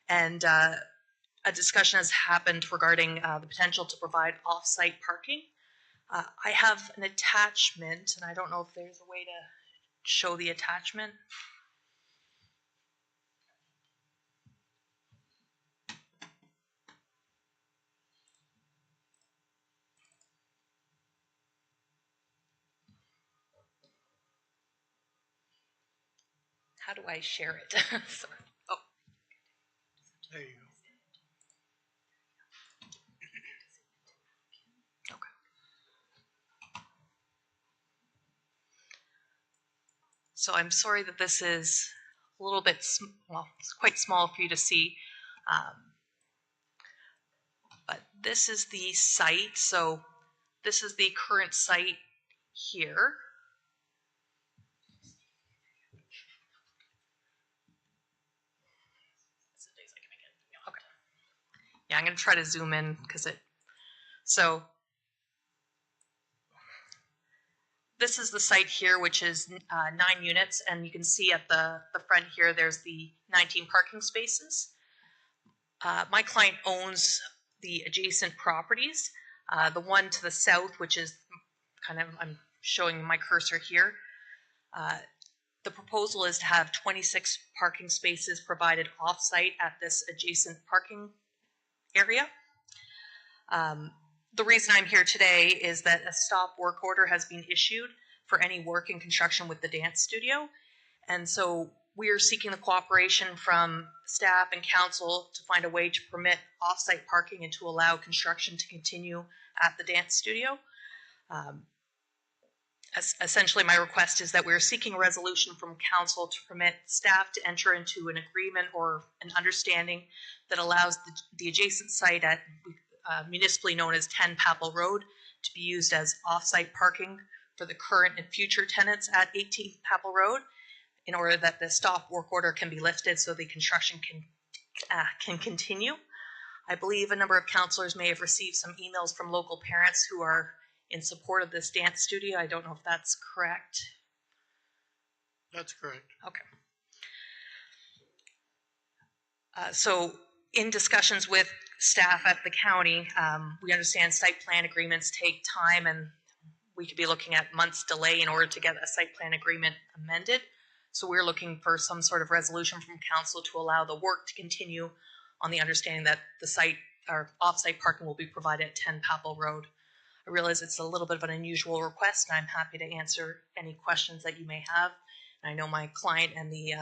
and a discussion has happened regarding the potential to provide off-site parking. I have an attachment, and I don't know if there's a way to show the attachment. How do I share it? Sorry. Oh. There you go. So I'm sorry that this is a little bit, well, it's quite small for you to see. But this is the site. So this is the current site here. Okay. Yeah, I'm going to try to zoom in because so this is the site here, which is 9 units, and you can see at the front here, there's the 19 parking spaces. My client owns the adjacent properties. The one to the south, which is kind of, I'm showing my cursor here. The proposal is to have 26 parking spaces provided off-site at this adjacent parking area. The reason I'm here today is that a stop work order has been issued for any work in construction with the dance studio. And so we are seeking the cooperation from staff and council to find a way to permit off-site parking and to allow construction to continue at the dance studio. Essentially, my request is that we're seeking a resolution from council to permit staff to enter into an agreement or an understanding that allows the adjacent site at municipally known as 10 Papple Road to be used as off-site parking for the current and future tenants at 18 Papple Road, in order that the stop work order can be lifted so the construction can continue. I believe a number of councillors may have received some emails from local parents who are in support of this dance studio. I don't know if that's correct. That's correct. Okay. So in discussions with staff at the county, we understand site plan agreements take time, and we could be looking at months delay in order to get a site plan agreement amended. So we're looking for some sort of resolution from council to allow the work to continue on the understanding that the site or off-site parking will be provided at 10 Papple Road. I realize it's a little bit of an unusual request, and I'm happy to answer any questions that you may have. And I know my client and the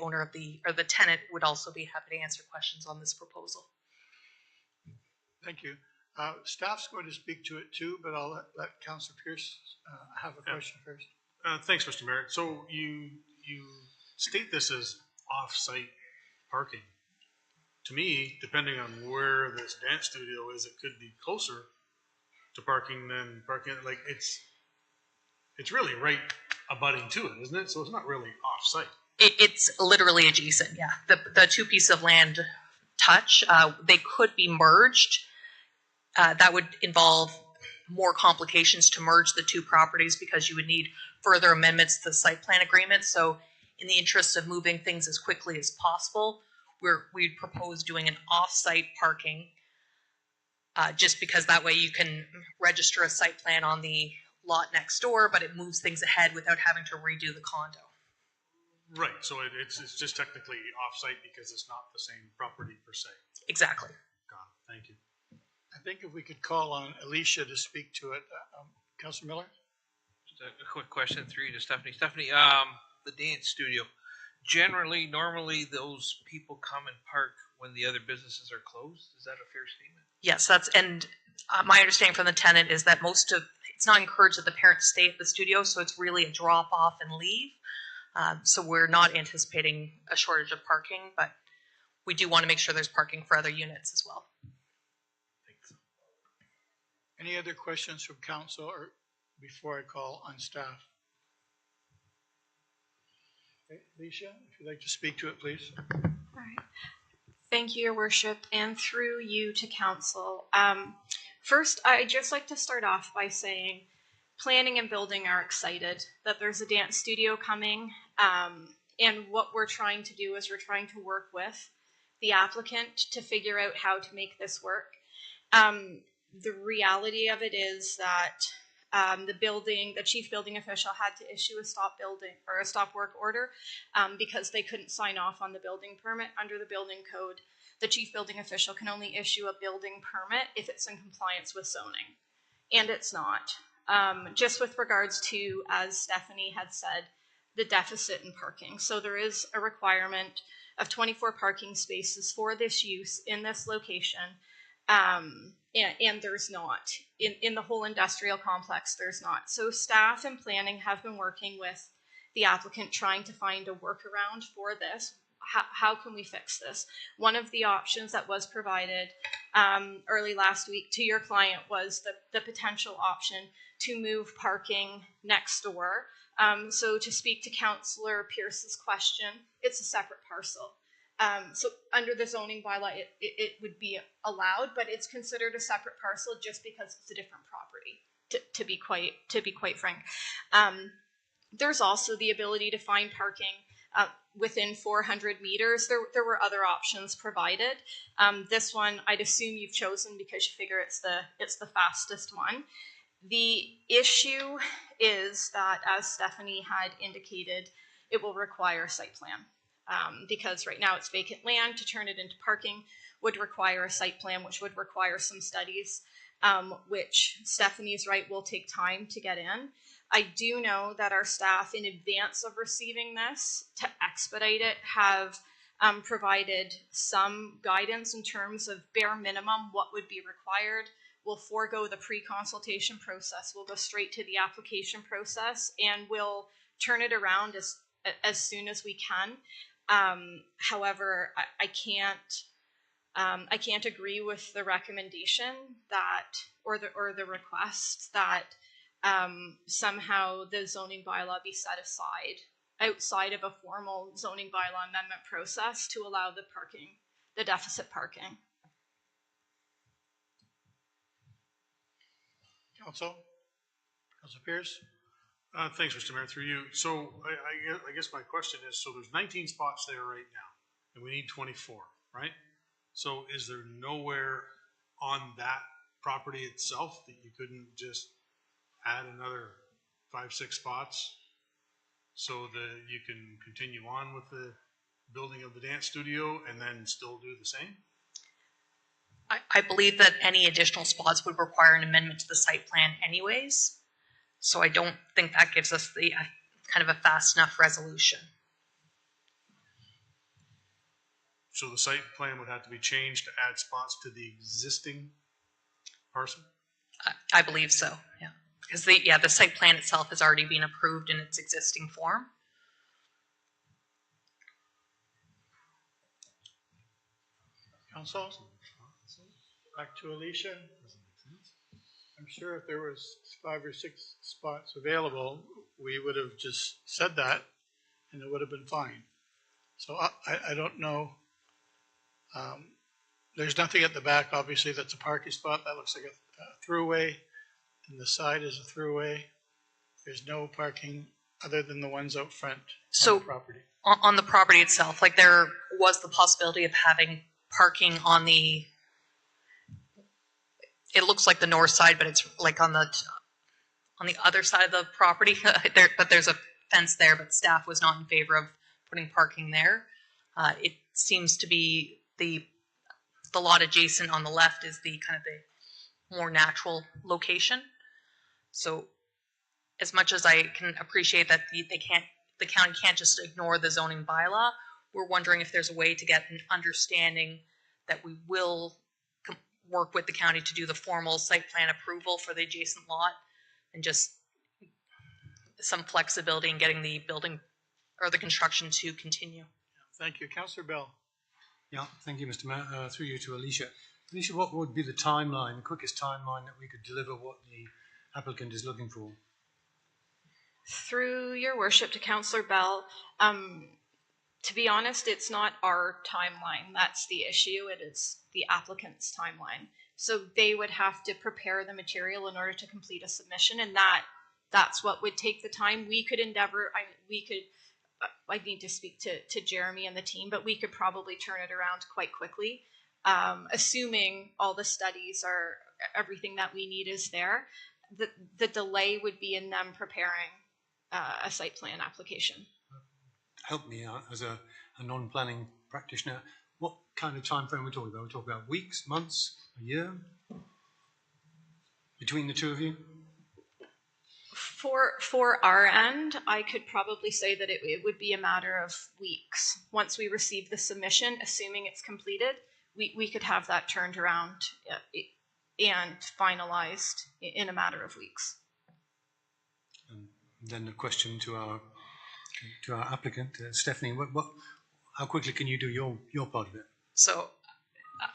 owner of the tenant would also be happy to answer questions on this proposal. Thank you. Staff's going to speak to it too, but I'll let Councillor Pierce have a question first. Thanks, Mr. Mayor. So you state this as off-site parking. To me, depending on where this dance studio is, it could be closer to parking than parking. Like it's really right abutting to it, isn't it? So it's not really off-site. It's literally adjacent. Yeah, the two pieces of land touch. They could be merged. That would involve more complications to merge the two properties because you would need further amendments to the site plan agreement. So in the interest of moving things as quickly as possible, we'd propose doing an off-site parking just because that way you can register a site plan on the lot next door, but it moves things ahead without having to redo the condo. Right, so it's just technically off-site because it's not the same property per se. Exactly. Got it, thank you. I think if we could call on Alicia to speak to it. Councillor Miller? Just a quick question through you to Stephanie. Stephanie, the dance studio. Generally, normally those people come and park when the other businesses are closed. Is that a fair statement? Yes, and my understanding from the tenant is that it's not encouraged that the parents stay at the studio, so it's really a drop off and leave. So we're not anticipating a shortage of parking, but we do want to make sure there's parking for other units as well. Thanks. Any other questions from council or before I call on staff? Okay, Alicia, if you'd like to speak to it, please. All right. Thank you, Your Worship, and through you to council. First, I'd just like to start off by saying planning and building are excited that there's a dance studio coming, and what we're trying to do is we're trying to work with the applicant to figure out how to make this work. The reality of it is that the chief building official had to issue a stop work order because they couldn't sign off on the building permit. Under the building code, the chief building official can only issue a building permit if it's in compliance with zoning, and it's not. Just with regards to, as Stephanie had said, the deficit in parking. So there is a requirement of 24 parking spaces for this use in this location. And there's not. In the whole industrial complex, there's not. So staff and planning have been working with the applicant trying to find a workaround for this. How can we fix this? One of the options that was provided early last week to your client was the potential option to move parking next door. So to speak to Councillor Pierce's question, it's a separate parcel. So under the zoning bylaw, it would be allowed, but it's considered a separate parcel just because it's a different property. to be quite frank. There's also the ability to find parking within 400 meters. There were other options provided. This one I'd assume you've chosen because you figure it's the fastest one. The issue is that, as Stephanie had indicated, it will require site plan. Because right now it's vacant land. To turn it into parking would require a site plan, which would require some studies, which Stephanie's right, will take time to get in. I do know that our staff, in advance of receiving this, to expedite it, have provided some guidance in terms of bare minimum what would be required. We'll forego the pre-consultation process. We'll go straight to the application process, and we'll turn it around as soon as we can. However, I can't agree with the recommendation that, or the request that somehow the zoning bylaw be set aside outside of a formal zoning bylaw amendment process to allow the deficit parking. Council Pierce. Thanks, Mr. Mayor, through you. So I guess my question is, so there's 19 spots there right now, and we need 24, right? So is there nowhere on that property itself that you couldn't just add another 5-6 spots so that you can continue on with the building of the dance studio and then still do the same? I believe that any additional spots would require an amendment to the site plan anyways. So I don't think that gives us the kind of a fast enough resolution. So the site plan would have to be changed to add spots to the existing parcel? I believe so, yeah. Because the site plan itself has already been approved in its existing form. Council, back to Alicia. I'm sure if there was 5 or 6 spots available, we would have just said that and it would have been fine. So I don't know. There's nothing at the back, obviously, that's a parking spot. That looks like a throughway, and the side is a throughway. There's no parking other than the ones out front on the property. On the property itself, like there was the possibility of having parking on the, it looks like the north side, but it's like on the other side of the property. But there's a fence there, but staff was not in favor of putting parking there. It seems to be the lot adjacent on the left is the kind of the more natural location. So as much as I can appreciate that the county can't just ignore the zoning bylaw, we're wondering if there's a way to get an understanding that we will work with the county to do the formal site plan approval for the adjacent lot, and just some flexibility in getting the building or the construction to continue. Thank you. Councillor Bell. Yeah, thank you, Mr. Mayor. Through you to Alicia. Alicia, what would be the timeline, the quickest timeline that we could deliver what the applicant is looking for? Through your worship to Councillor Bell, to be honest, it's not our timeline that's the issue. It is the applicant's timeline. So they would have to prepare the material in order to complete a submission, and that's what would take the time. We could endeavor, I need to speak to Jeremy and the team, but we could probably turn it around quite quickly, assuming all the studies are, everything that we need is there. The delay would be in them preparing a site plan application. Help me out as a non-planning practitioner. What kind of time frame are we talking about? We're talking about weeks, months, a year? Between the two of you? For our end, I could probably say that it would be a matter of weeks. Once we receive the submission, assuming it's completed, we could have that turned around and finalized in a matter of weeks. And then the question to our applicant, Stephanie, how quickly can you do your part of it? So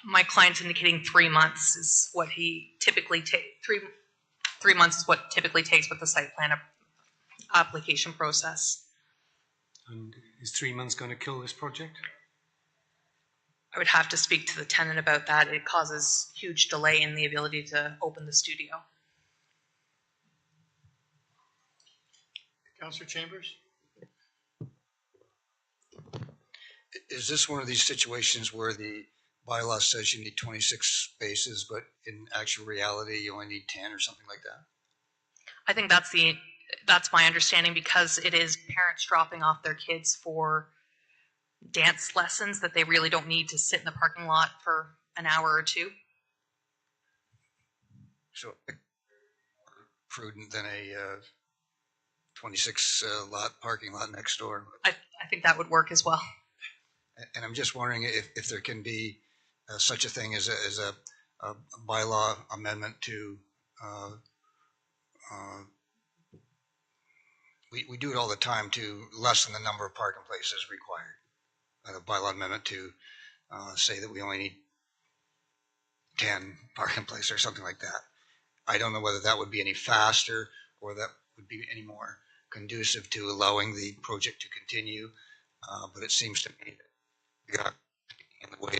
my client's indicating 3 months is what he typically takes. 3 months is what typically takes with the site plan application process. And is 3 months going to kill this project? I would have to speak to the tenant about that. It causes huge delay in the ability to open the studio. Councillor Chambers? Is this one of these situations where the bylaw says you need 26 spaces, but in actual reality, you only need 10 or something like that? I think that's my understanding, because it is parents dropping off their kids for dance lessons that they really don't need to sit in the parking lot for an hour or two. So prudent than a 26 lot parking lot next door. I think that would work as well. And I'm just wondering if there can be such a thing as a bylaw amendment to, we do it all the time to lessen the number of parking places required. A bylaw amendment to say that we only need 10 parking places or something like that. I don't know whether that would be any faster or that would be any more conducive to allowing the project to continue. But it seems to me that we got in the way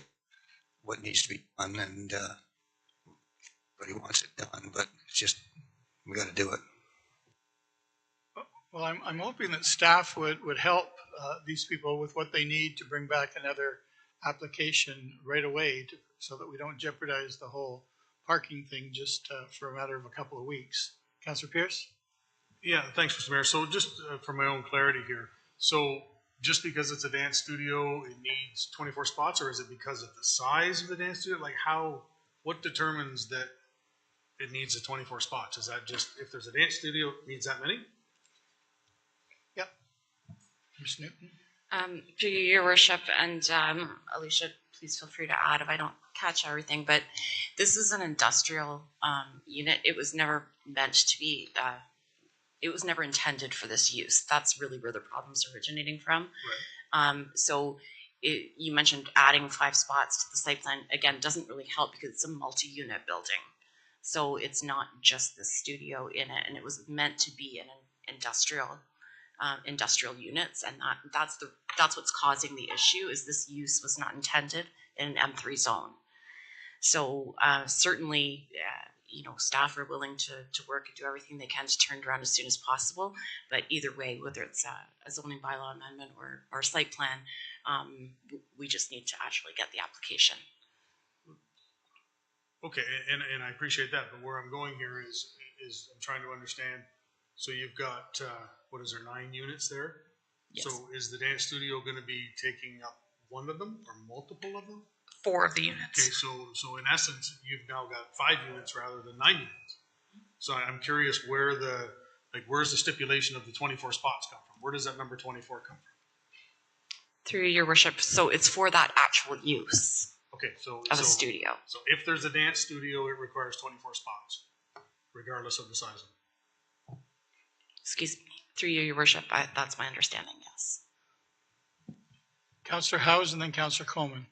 what needs to be done, and everybody wants it done, but it's just, we got to do it. Well, I'm hoping that staff would help these people with what they need to bring back another application right away so that we don't jeopardize the whole parking thing just for a matter of a couple of weeks. Councillor Pierce? Yeah, thanks, Mr. Mayor. So just for my own clarity here, so just because it's a dance studio, it needs 24 spots, or is it because of the size of the dance studio? Like what determines that it needs the 24 spots? Is that just, if there's a dance studio, it needs that many? Yep. Ms. Newton? To your worship, and Alicia, please feel free to add if I don't catch everything, but this is an industrial unit. It was never meant to be, it was never intended for this use. That's really where the problem's originating from. Right. So you mentioned adding 5 spots to the site plan. Again, doesn't really help because it's a multi-unit building. So it's not just the studio in it, and it was meant to be an industrial units, and that's what's causing the issue. Is this use was not intended in an M3 zone. So certainly, staff are willing to work and do everything they can to turn it around as soon as possible. But either way, whether it's a zoning bylaw amendment or site plan, we just need to actually get the application. Okay, and I appreciate that, but where I'm going here is I'm trying to understand. So you've got, what is there, 9 units there? Yes. So is the dance studio going to be taking up one of them or multiple of them? 4 of the units. Okay, so in essence, you've now got 5 units rather than 9 units. So I'm curious where's the stipulation of the 24 spots come from? Where does that number 24 come from? Through your worship, so it's for that actual use. Okay, of a studio. So if there's a dance studio, it requires 24 spots, regardless of the size of it. Excuse me, through you, your worship, that's my understanding, yes. Councillor Howes and then Councillor Coleman.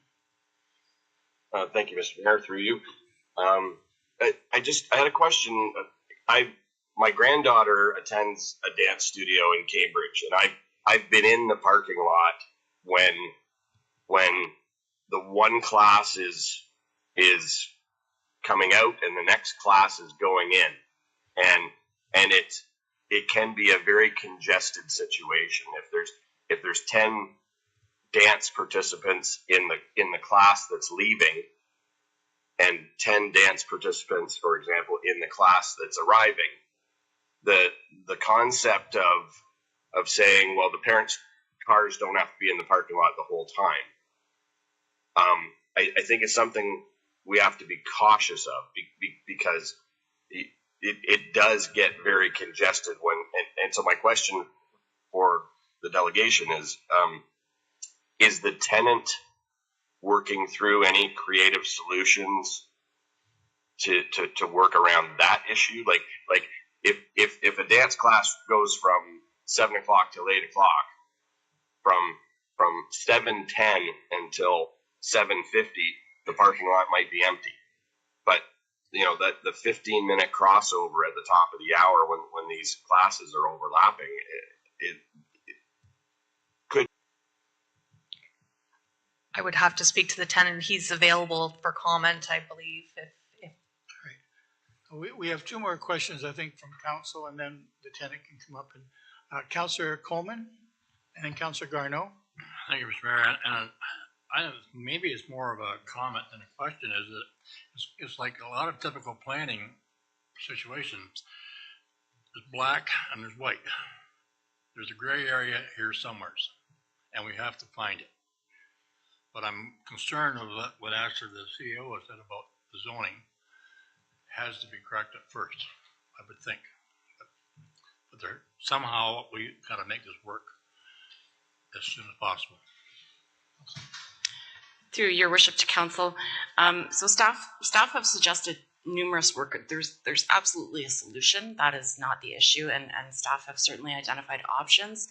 Thank you, Mr. Mayor, through you. I had a question. My granddaughter attends a dance studio in Cambridge, and I've been in the parking lot when the one class is coming out and the next class is going in, and it can be a very congested situation. If there's 10 dance participants in the class that's leaving, and 10 dance participants, for example, in the class that's arriving, the concept of saying, well, the parents' cars don't have to be in the parking lot the whole time, I think it's something we have to be cautious of because it does get very congested and so my question for the delegation is the tenant working through any creative solutions to work around that issue? Like if a dance class goes from 7 o'clock till 8 o'clock, from 7:10 until 7:50, the parking lot might be empty. But the 15-minute crossover at the top of the hour when these classes are overlapping, it could. I would have to speak to the tenant. He's available for comment, I believe. Right. We have 2 more questions, I think, from council, and then the tenant can come up. And Councillor Coleman and then Councillor Garneau. Thank you, Mr. Mayor. And maybe it's more of a comment than a question, is that it's like a lot of typical planning situations. There's black and there's white. There's a gray area here somewhere, and we have to find it. But I'm concerned with what actually the CEO has said about the zoning has to be corrected first, I would think. But there, somehow we got to make this work as soon as possible. Through your worship to council, so staff have suggested numerous work. There's absolutely a solution. That is not the issue, and staff have certainly identified options.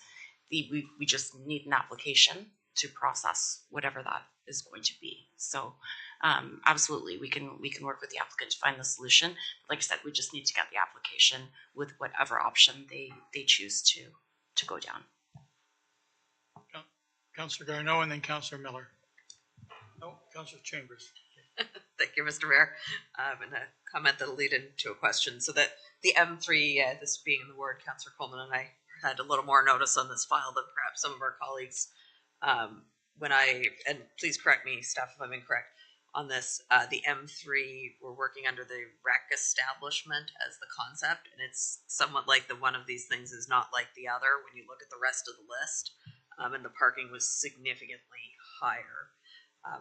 We just need an application to process whatever that is going to be. So absolutely, we can work with the applicant to find the solution. Like I said, we just need to get the application with whatever option they choose to go down. Councillor Garneau and then Councillor Miller. No, Councillor Chambers. Thank you, Mr. Mayor. And a comment that'll lead into a question. So that the M3, this being in the ward, Councillor Coleman and I had a little more notice on this file than perhaps some of our colleagues. And please correct me, staff, if I'm incorrect on this, the M3, we're working under the rec establishment as the concept, and it's somewhat like the one of these things is not like the other when you look at the rest of the list, and the parking was significantly higher.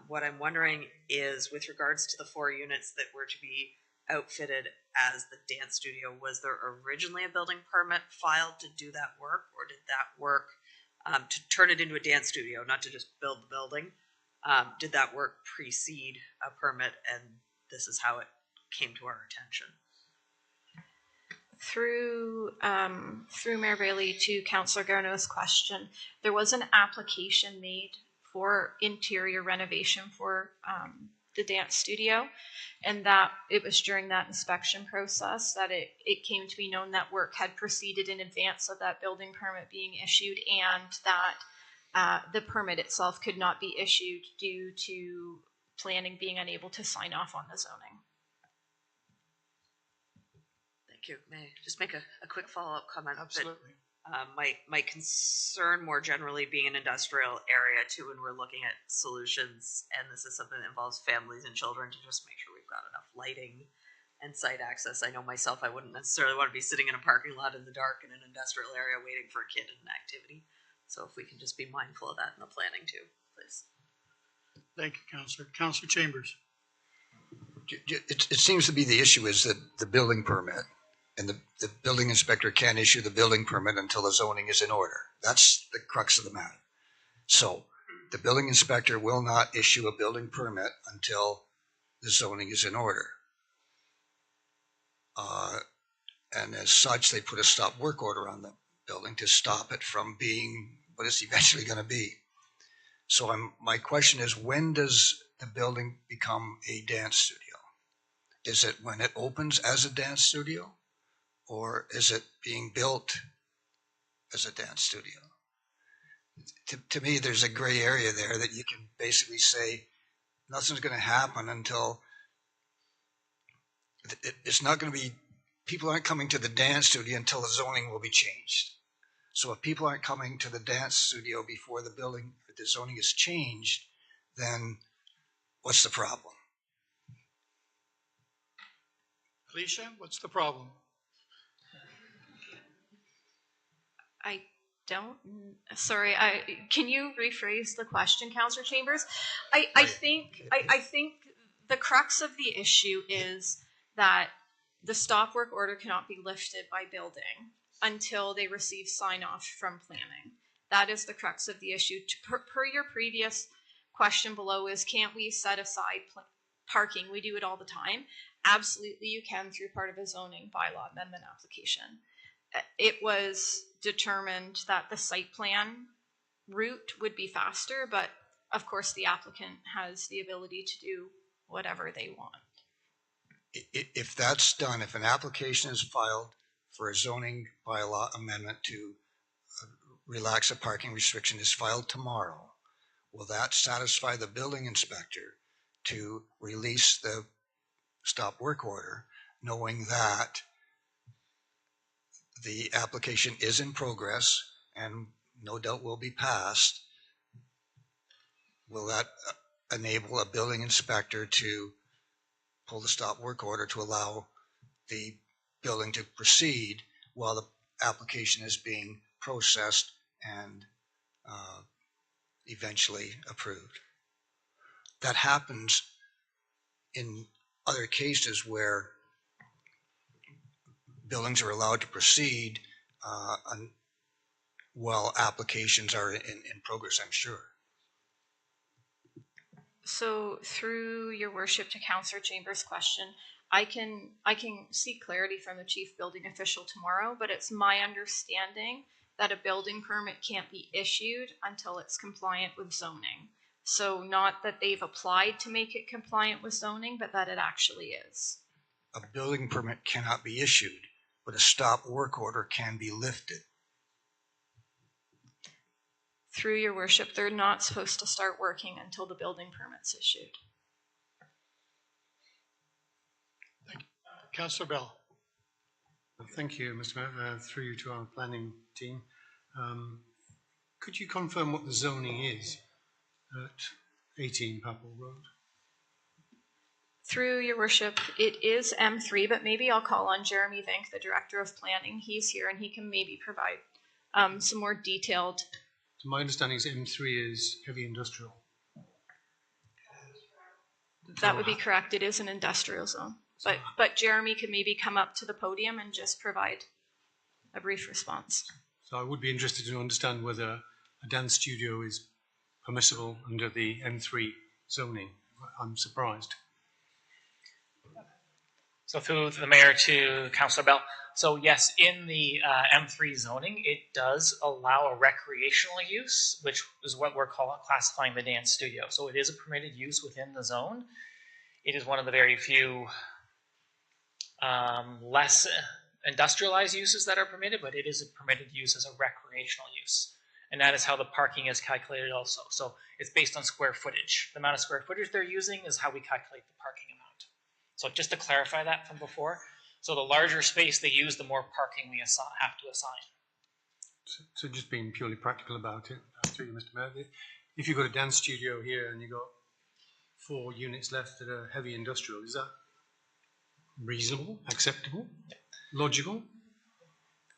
What I'm wondering is, with regards to the 4 units that were to be outfitted as the dance studio, was there originally a building permit filed to do that work, or did that work to turn it into a dance studio, not to just build the building? Did that work precede a permit, and this is how it came to our attention? Through Mayor Bailey to Councillor Garneau's question, there was an application made for interior renovation for the dance studio, and that it was during that inspection process that it came to be known that work had proceeded in advance of that building permit being issued, and that the permit itself could not be issued due to planning being unable to sign off on the zoning. Thank you. May I just make a quick follow-up comment? Absolutely. My concern more generally being an industrial area too, when we're looking at solutions, and this is something that involves families and children, to just make sure we've got enough lighting and site access. I know myself, I wouldn't necessarily want to be sitting in a parking lot in the dark in an industrial area waiting for a kid in an activity. So if we can just be mindful of that in the planning too, please. Thank you, Councillor. Councillor Chambers. It seems to be the issue is that the building permit, and the building inspector can't issue the building permit until the zoning is in order. That's the crux of the matter. So the building inspector will not issue a building permit until the zoning is in order. And as such, they put a stop work order on the building to stop it from being what it's eventually going to be. So my question is, when does the building become a dance studio? Is it when it opens as a dance studio? Or is it being built as a dance studio? To me, there's a gray area there that you can basically say nothing's going to happen until it's not going to be, people aren't coming to the dance studio until the zoning will be changed. So if people aren't coming to the dance studio before the zoning is changed, then what's the problem? Alicia, what's the problem? I don't, sorry, can you rephrase the question, Councillor Chambers? I think the crux of the issue is that the stop work order cannot be lifted by building until they receive sign off from planning. That is the crux of the issue. Per your previous question below is, can't we set aside parking? We do it all the time. Absolutely you can through part of a zoning bylaw amendment application. It was determined that the site plan route would be faster, but of course the applicant has the ability to do whatever they want. If that's done, if an application is filed for a zoning bylaw amendment to relax a parking restriction is filed tomorrow, will that satisfy the building inspector to release the stop work order, knowing that the application is in progress and no doubt will be passed, will that enable a building inspector to pull the stop work order to allow the building to proceed while the application is being processed and eventually approved? That happens in other cases where buildings are allowed to proceed while applications are in progress, I'm sure. So through your worship to Councillor Chambers' question, I can seek clarity from the chief building official tomorrow, but it's my understanding that a building permit can't be issued until it's compliant with zoning. So not that they've applied to make it compliant with zoning, but that it actually is. A building permit cannot be issued, but a stop work order can be lifted. Through your worship, they're not supposed to start working until the building permit's issued. Councillor Bell. Thank you, Mr. Mayor. Through you to our planning team. Could you confirm what the zoning is at 18 Papple Road? Through your worship, it is M3, but maybe I'll call on Jeremy Vink, the Director of Planning. He's here and he can maybe provide some more detailed. So my understanding is M3 is heavy industrial. That would be correct. It is an industrial zone. But Jeremy could maybe come up to the podium and just provide a brief response. So I would be interested to understand whether a dance studio is permissible under the M3 zoning. I'm surprised. So through the mayor to Councillor Bell. So yes, in the M3 zoning, it does allow a recreational use, which is what we're classifying the dance studio. So it is a permitted use within the zone. It is one of the very few less industrialized uses that are permitted, but it is a permitted use as a recreational use. And that is how the parking is calculated also. So it's based on square footage. The amount of square footage they're using is how we calculate the parking amount. So just to clarify that from before, so the larger space they use, the more parking we have to assign. So just being purely practical about it, through you, Mr. Mayor, if you've got a dance studio here and you've got 4 units left that are heavy industrial, is that reasonable, acceptable, logical?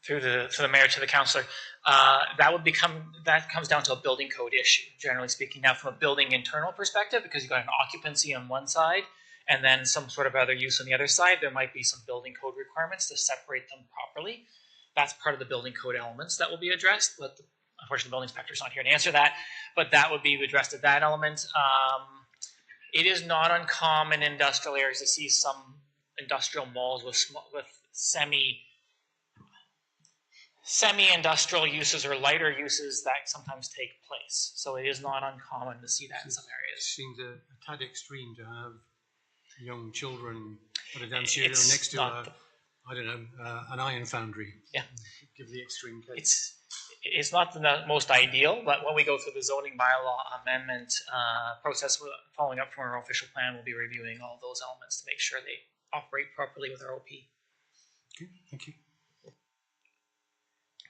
Through the mayor to the councillor, that comes down to a building code issue, generally speaking. Now, from a building internal perspective, because you've got an occupancy on one side and then some sort of other use on the other side, there might be some building code requirements to separate them properly. That's part of the building code elements that will be addressed, but unfortunately the building inspector's not here to answer that, but that would be addressed at that element. It is not uncommon in industrial areas to see some industrial malls with semi-industrial uses or lighter uses that sometimes take place. So it is not uncommon to see that in some areas. It seems a tad extreme to have young children at a dance studio next to I don't know, an iron foundry. Yeah. Give the extreme case. It's not the most ideal, but when we go through the zoning bylaw amendment process, following up from our official plan, we'll be reviewing all those elements to make sure they operate properly with our OP. Okay, thank you.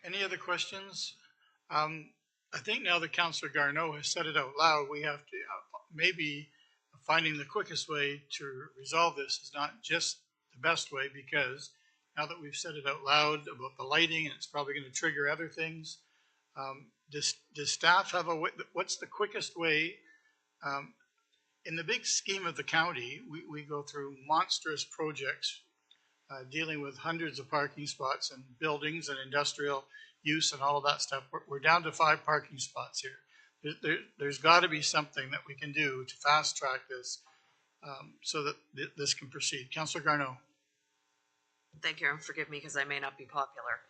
Any other questions? I think now that Councillor Garneau has said it out loud, we have to maybe finding the quickest way to resolve this is not just the best way, because now that we've said it out loud about the lighting and it's probably going to trigger other things, does staff have what's the quickest way? In the big scheme of the county, we go through monstrous projects dealing with hundreds of parking spots and buildings and industrial use and all of that stuff. We're down to 5 parking spots here. There's got to be something that we can do to fast track this so that this can proceed. Councillor Garneau. Thank you, and forgive me because I may not be popular.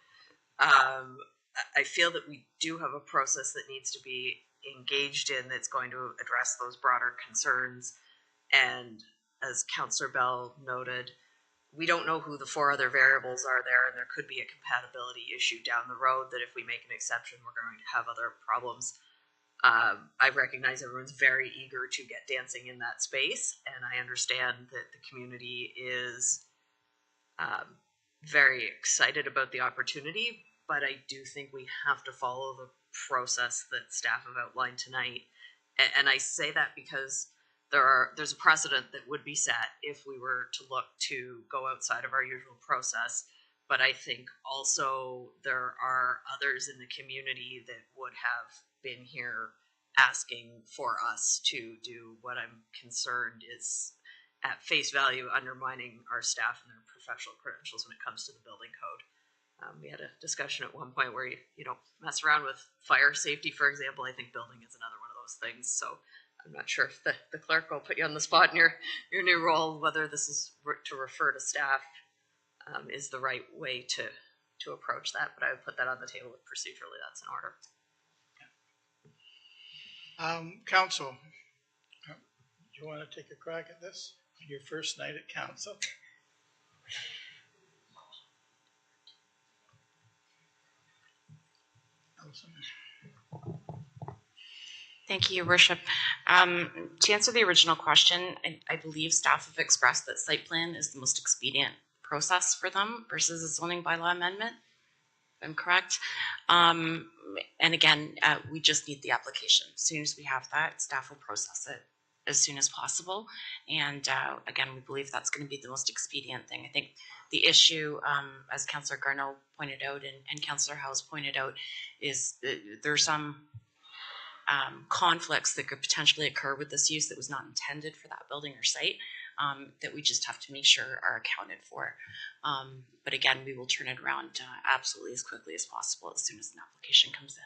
I feel that we do have a process that needs to be engaged in that's going to address those broader concerns. And as Councillor Bell noted, we don't know who the 4 other variables are there, and there could be a compatibility issue down the road that if we make an exception, we're going to have other problems. I recognize everyone's very eager to get dancing in that space, and I understand that the community is very excited about the opportunity, but I do think we have to follow the process that staff have outlined tonight. And I say that because there's a precedent that would be set if we were to look to go outside of our usual process. But I think also there are others in the community that would have been here asking for us to do what I'm concerned is at face value undermining our staff and their professional credentials when it comes to the building code. We had a discussion at one point where you don't mess around with fire safety, for example. I think building is another one of those things. So I'm not sure if the clerk will put you on the spot in your new role, whether this is to refer to staff is the right way to approach that. But I would put that on the table if procedurally that's in order. Council, do you want to take a crack at this on your first night at council? Thank you, Your Worship. To answer the original question, I believe staff have expressed that site plan is the most expedient process for them versus a zoning bylaw amendment, if I'm correct. And again, we just need the application. As soon as we have that, staff will process it as soon as possible. And again, we believe that's going to be the most expedient thing. I think the issue, as Councillor Garneau pointed out and Councillor House pointed out, is that there's some conflicts that could potentially occur with this use that was not intended for that building or site that we just have to make sure are accounted for. But again, we will turn it around absolutely as quickly as possible as soon as an application comes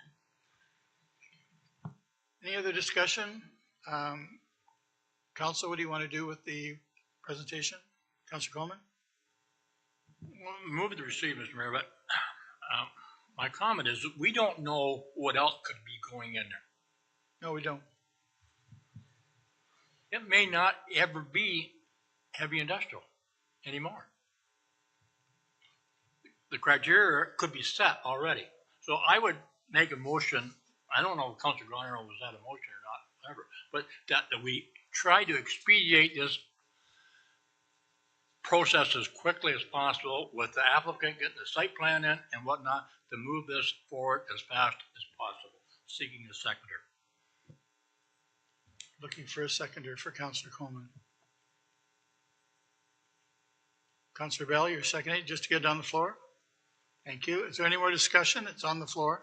in. Any other discussion? Council, what do you want to do with the presentation? Councillor Coleman? Well, move to receive, Mr. Mayor, but my comment is that we don't know what else could be going in there. No, we don't. It may not ever be heavy industrial anymore. The criteria could be set already. So I would make a motion, I don't know if Councilor Garneau was that a motion or not, whatever, but that we try to expedite this process as quickly as possible with the applicant getting the site plan in and whatnot to move this forward as fast as possible, seeking a seconder. Looking for a seconder for Councillor Coleman. Councillor Bell, you're seconding just to get it on the floor. Thank you. Is there any more discussion? It's on the floor.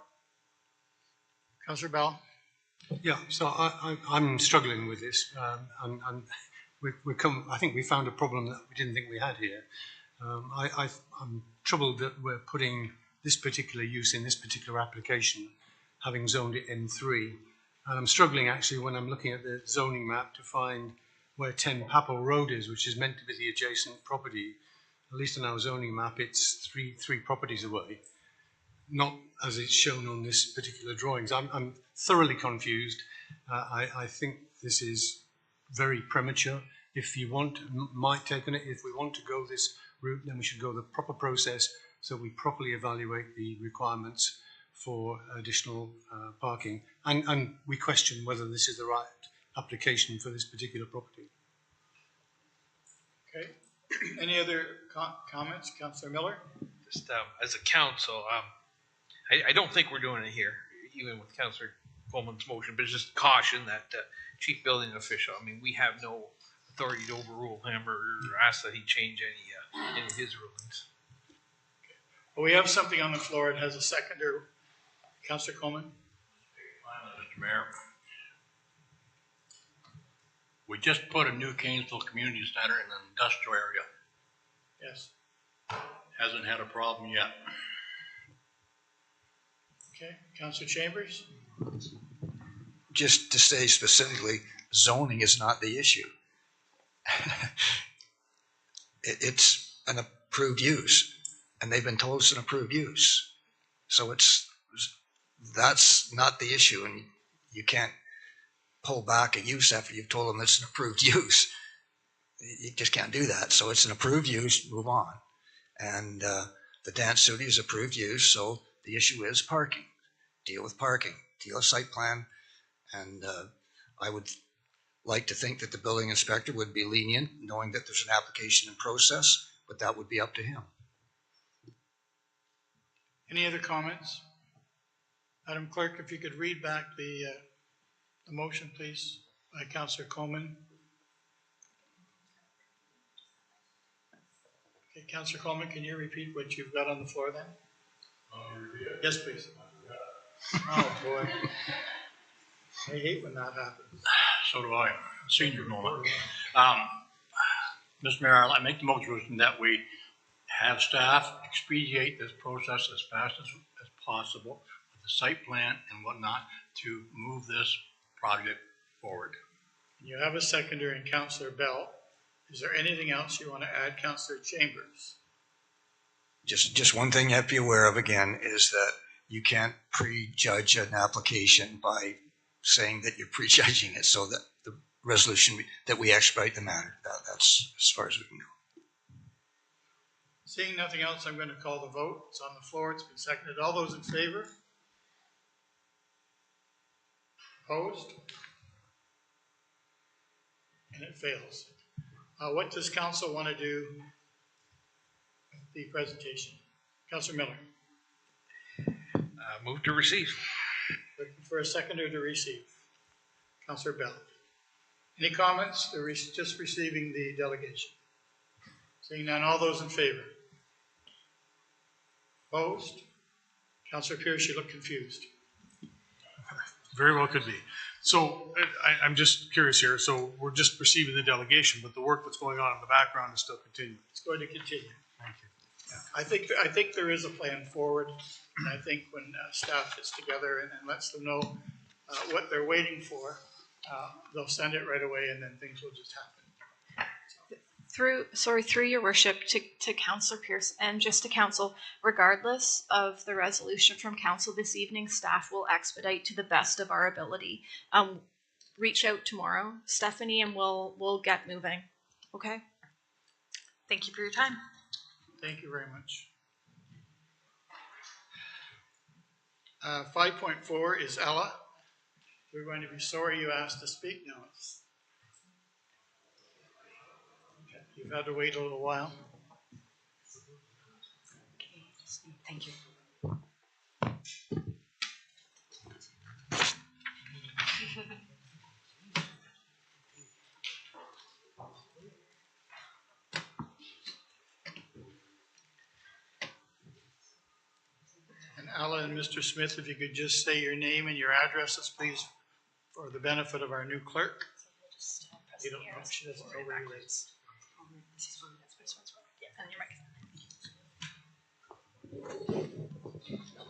Councillor Bell. Yeah, so I'm struggling with this. I think we found a problem that we didn't think we had here. I'm troubled that we're putting this particular use in this particular application, having zoned it M3. And I'm struggling actually when I'm looking at the zoning map to find where 10 Papple Road is, which is meant to be the adjacent property. At least in our zoning map, it's three properties away, not as it's shown on this particular drawings. I'm thoroughly confused. I think this is very premature. If you want my take on it, if we want to go this route, then we should go the proper process so we properly evaluate the requirements for additional parking. And we question whether this is the right application for this particular property. Okay. Any other comments? Councillor Miller? Just as a council, I don't think we're doing it here, even with Councillor Coleman's motion, but it's just caution that chief building official, I mean, we have no authority to overrule him or ask that he change any of his rulings. Well, we have something on the floor. It has a seconder. Councillor Coleman? Mr. Mayor, we just put a new Kanesville Community Center in an industrial area. Yes. Hasn't had a problem yet. Okay. Councillor Chambers? Just to say specifically, zoning is not the issue. It's an approved use, and they've been told it's an approved use. So that's not the issue, and you can't pull back a use after you've told them it's an approved use. You just can't do that. So it's an approved use, move on. And the dance studio is approved use, so the issue is parking. Deal with parking, deal with site plan, and I would like to think that the building inspector would be lenient, knowing that there's an application in process, but that would be up to him. Any other comments? Madam Clerk, if you could read back the motion, please, by Councillor Coleman. Okay, Councillor Coleman, can you repeat what you've got on the floor then? Yes, please. Oh, boy. I hate when that happens. So do I. Senior moment. Mr. Mayor, I make the motion that we have staff expedite this process as fast as possible with the site plan and whatnot to move this project forward. You have a seconder in Councillor Bell. Is there anything else you want to add, Councillor Chambers? Just one thing you have to be aware of again is that you can't prejudge an application by saying that you're prejudging it, so that the resolution that we expedite the matter. That's as far as we can go. Seeing nothing else, I'm going to call the vote. It's on the floor. It's been seconded. All those in favor? Opposed? And it fails. What does council want to do with the presentation? Councillor Miller. Move to receive. Looking for a seconder to receive. Councillor Bell. Any comments? They're just receiving the delegation. Seeing none, all those in favor? Opposed? Councillor Pierce, you look confused. Very well could be. So I'm just curious here. So we're just receiving the delegation, but the work that's going on in the background is still continuing. It's going to continue. Thank you. Yeah, I think there is a plan forward. And I think when staff gets together and lets them know what they're waiting for, they'll send it right away, and then things will just happen. Through your worship to Councillor Pierce and just to council, regardless of the resolution from council this evening, staff will expedite to the best of our ability. Reach out tomorrow, Stephanie, and we'll get moving. Okay? Thank you for your time. Thank you very much. 5.4 is Ella. We're going to be sorry you asked to speak now. You've had to wait a little while. Thank you. And Ella and Mr. Smith, if you could just say your name and your addresses, please, for the benefit of our new clerk. You don't know, she doesn't know where you live.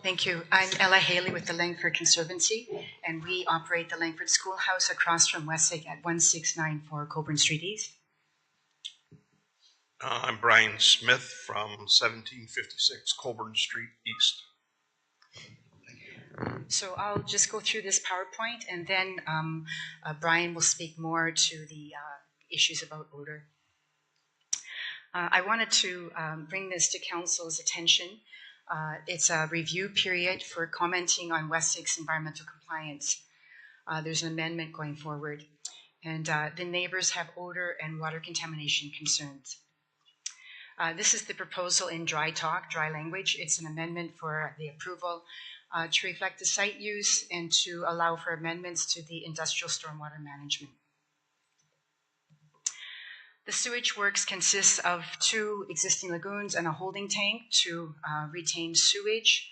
Thank you. I'm Ella Haley with the Langford Conservancy, and we operate the Langford Schoolhouse across from Westlake at 1694 Coburn Street East. I'm Brian Smith from 1756 Coburn Street East. So I'll just go through this PowerPoint, and then Brian will speak more to the issues about odor. I wanted to bring this to Council's attention. It's a review period for commenting on Westlake's environmental compliance. There's an amendment going forward, and the neighbors have odor and water contamination concerns. This is the proposal in dry talk, dry language. It's an amendment for the approval to reflect the site use and to allow for amendments to the industrial stormwater management. The sewage works consists of 2 existing lagoons and a holding tank to retain sewage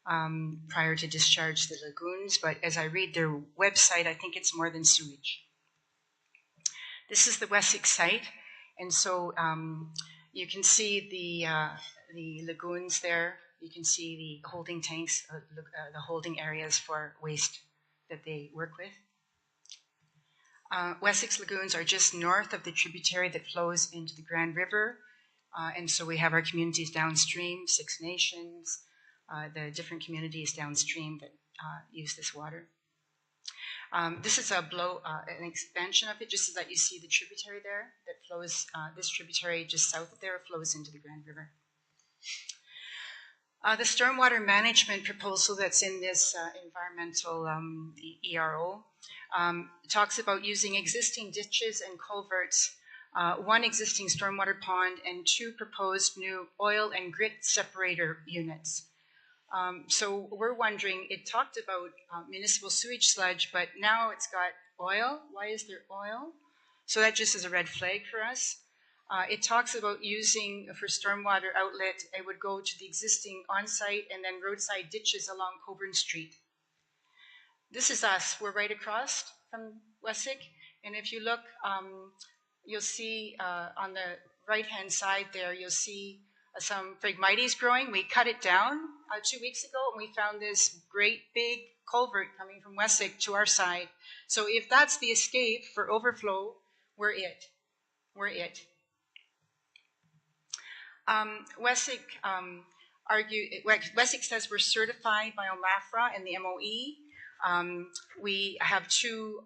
prior to discharge the lagoons, but as I read their website, I think it's more than sewage. This is the Wessex site, and so you can see the lagoons there. You can see the holding tanks, the holding areas for waste that they work with. Wessex lagoons are just north of the tributary that flows into the Grand River. And so we have our communities downstream, Six Nations, the different communities downstream that use this water. This is an expansion of it, just so that you see the tributary there that flows, this tributary just south of there flows into the Grand River. The stormwater management proposal that's in this environmental ERO talks about using existing ditches and culverts, 1 existing stormwater pond, and 2 proposed new oil and grit separator units. So we're wondering, it talked about municipal sewage sludge, but now it's got oil. Why is there oil? So that just is a red flag for us. It talks about using for stormwater outlet, it would go to the existing on-site and then roadside ditches along Coburn Street. This is us. We're right across from Wessick. And if you look, you'll see on the right-hand side there, you'll see some Phragmites growing. We cut it down 2 weeks ago, and we found this great big culvert coming from Wessick to our side. So if that's the escape for overflow, we're it. We're it. Wessick Wessick says we're certified by OMAFRA and the MOE. We have two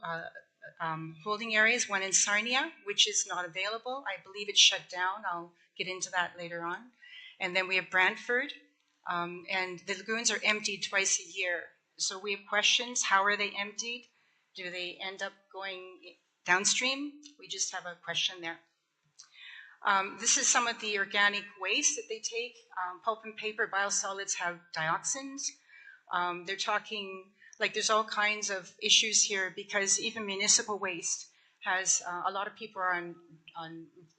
holding areas, one in Sarnia, which is not available. I believe it's shut down. I'll get into that later on. And then we have Brantford, and the lagoons are emptied twice a year. So we have questions. How are they emptied? Do they end up going downstream? We just have a question there. This is some of the organic waste that they take. Pulp and paper biosolids have dioxins. They're talking, like there's all kinds of issues here because even municipal waste has, a lot of people are on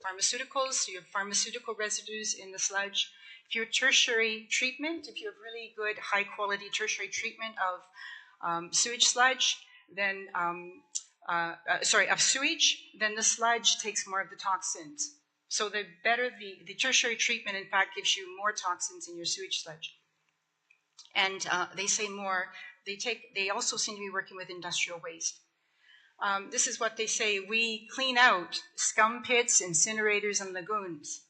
pharmaceuticals, so you have pharmaceutical residues in the sludge. If you have tertiary treatment, if you have really good high quality tertiary treatment of sewage sludge, then, of sewage, then the sludge takes more of the toxins. So the better the tertiary treatment, in fact, gives you more toxins in your sewage sludge. And they say more, they also seem to be working with industrial waste. This is what they say: we clean out scum pits, incinerators, and lagoons.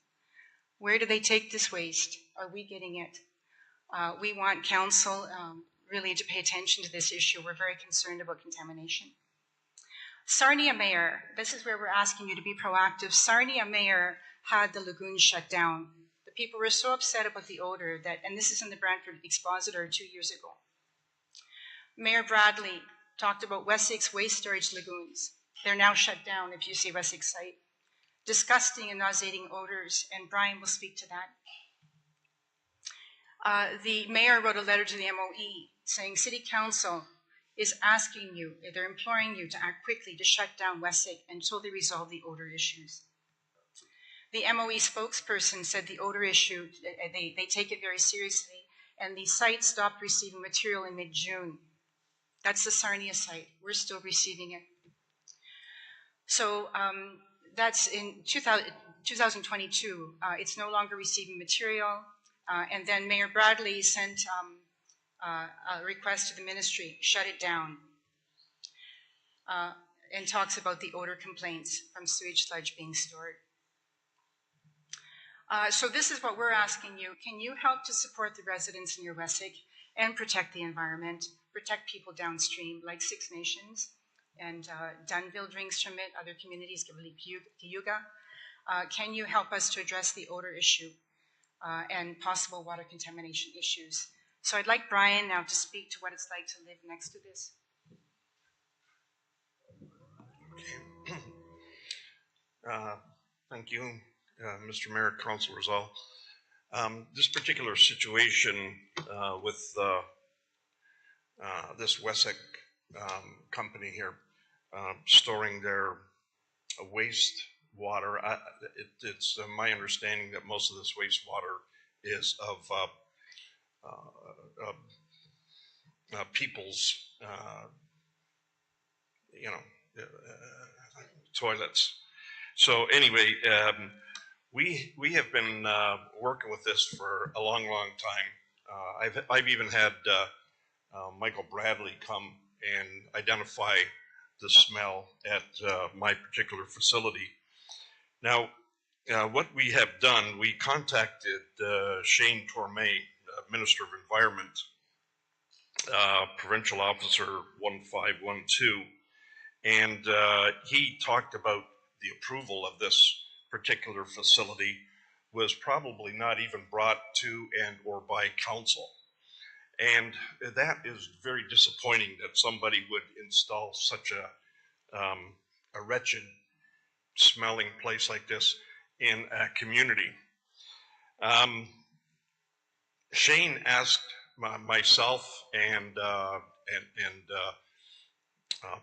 Where do they take this waste? Are we getting it? We want council really to pay attention to this issue. We're very concerned about contamination. Sarnia Mayor, this is where we're asking you to be proactive. Sarnia Mayor had the lagoon shut down. The people were so upset about the odor that, and this is in the Brantford Expositor 2 years ago. Mayor Bradley talked about Wessick's waste storage lagoons. They're now shut down if you see Wessick's site. Disgusting and nauseating odors, and Brian will speak to that. The mayor wrote a letter to the MOE saying City Council is asking you, they're imploring you to act quickly to shut down Wessick until they resolve the odor issues. The MOE spokesperson said the odor issue, they take it very seriously, and the site stopped receiving material in mid-June. That's the Sarnia site. We're still receiving it. So that's in 2022. It's no longer receiving material. And then Mayor Bradley sent a request to the ministry, shut it down, and talks about the odor complaints from sewage sludge being stored. So this is what we're asking you. Can you help to support the residents in your Wessick and protect the environment, protect people downstream like Six Nations and Dunville drinks from it, other communities, Cayuga? Can you help us to address the odor issue and possible water contamination issues? So I'd like Brian now to speak to what it's like to live next to this. Thank you, Mr. Mayor, Councilors all. This particular situation with this Wessick company here storing their waste water, it's my understanding that most of this wastewater is of people's, toilets. So anyway, we have been working with this for a long time. I've even had Michael Bradley come and identify the smell at my particular facility. Now, what we have done, we contacted Shane Tormé, Minister of Environment, Provincial Officer 1512, and he talked about the approval of this particular facility was probably not even brought to and or by council. And that is very disappointing that somebody would install such a wretched smelling place like this in a community. Shane asked myself and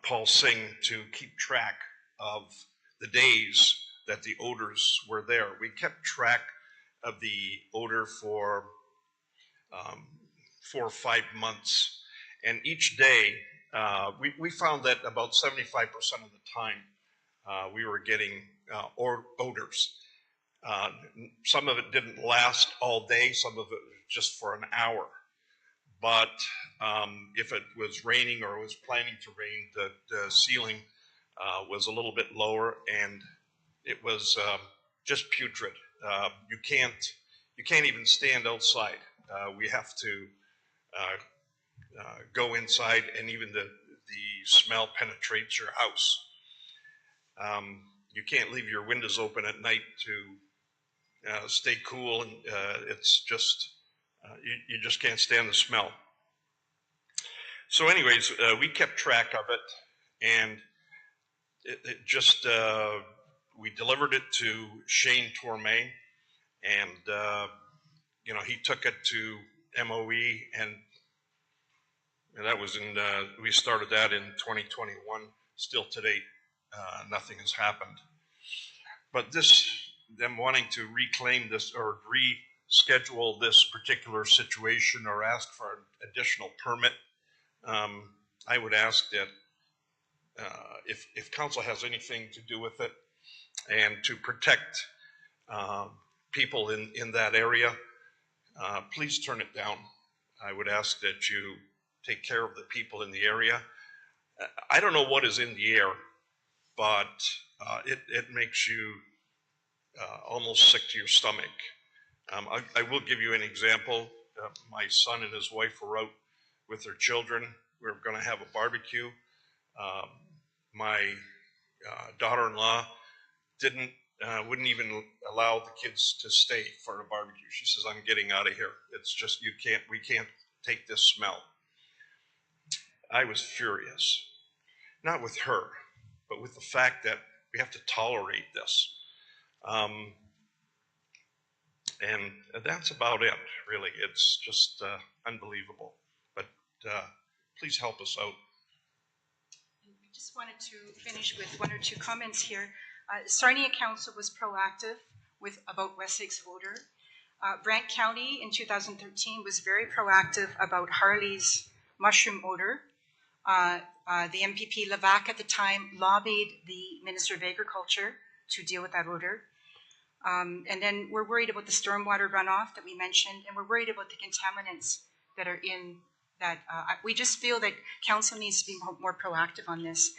Paul Singh to keep track of the days that the odors were there. We kept track of the odor for 4 or 5 months, and each day we found that about 75% of the time we were getting odors. Some of it didn't last all day, some of it was just for an hour. But if it was raining or was planning to rain, the ceiling was a little bit lower, and it was just putrid. You can't even stand outside. We have to go inside, and even the smell penetrates your house. You can't leave your windows open at night to stay cool, and it's just you just can't stand the smell. So anyways, we kept track of it, and it just we delivered it to Shane Tourmay, and he took it to MOE, and that was in we started that in 2021. Still today, nothing has happened. But them wanting to reclaim this or reschedule this particular situation or ask for an additional permit, I would ask that if council has anything to do with it and to protect people in that area, please turn it down. I would ask that you take care of the people in the area. I don't know what is in the air, but it makes you almost sick to your stomach. I will give you an example. My son and his wife were out with their children. We were going to have a barbecue. My daughter-in-law wouldn't even allow the kids to stay for a barbecue. She says, "I'm getting out of here. It's just we can't take this smell." I was furious, not with her, but with the fact that we have to tolerate this. And that's about it, really. It's just unbelievable. But please help us out. I just wanted to finish with one or two comments here. Sarnia Council was proactive about Wessex odor. Brant County in 2013 was very proactive about Harley's mushroom odor. The MPP Levac at the time lobbied the Minister of Agriculture to deal with that odor. And then we're worried about the stormwater runoff that we mentioned, and we're worried about the contaminants that are in that. We just feel that council needs to be more proactive on this.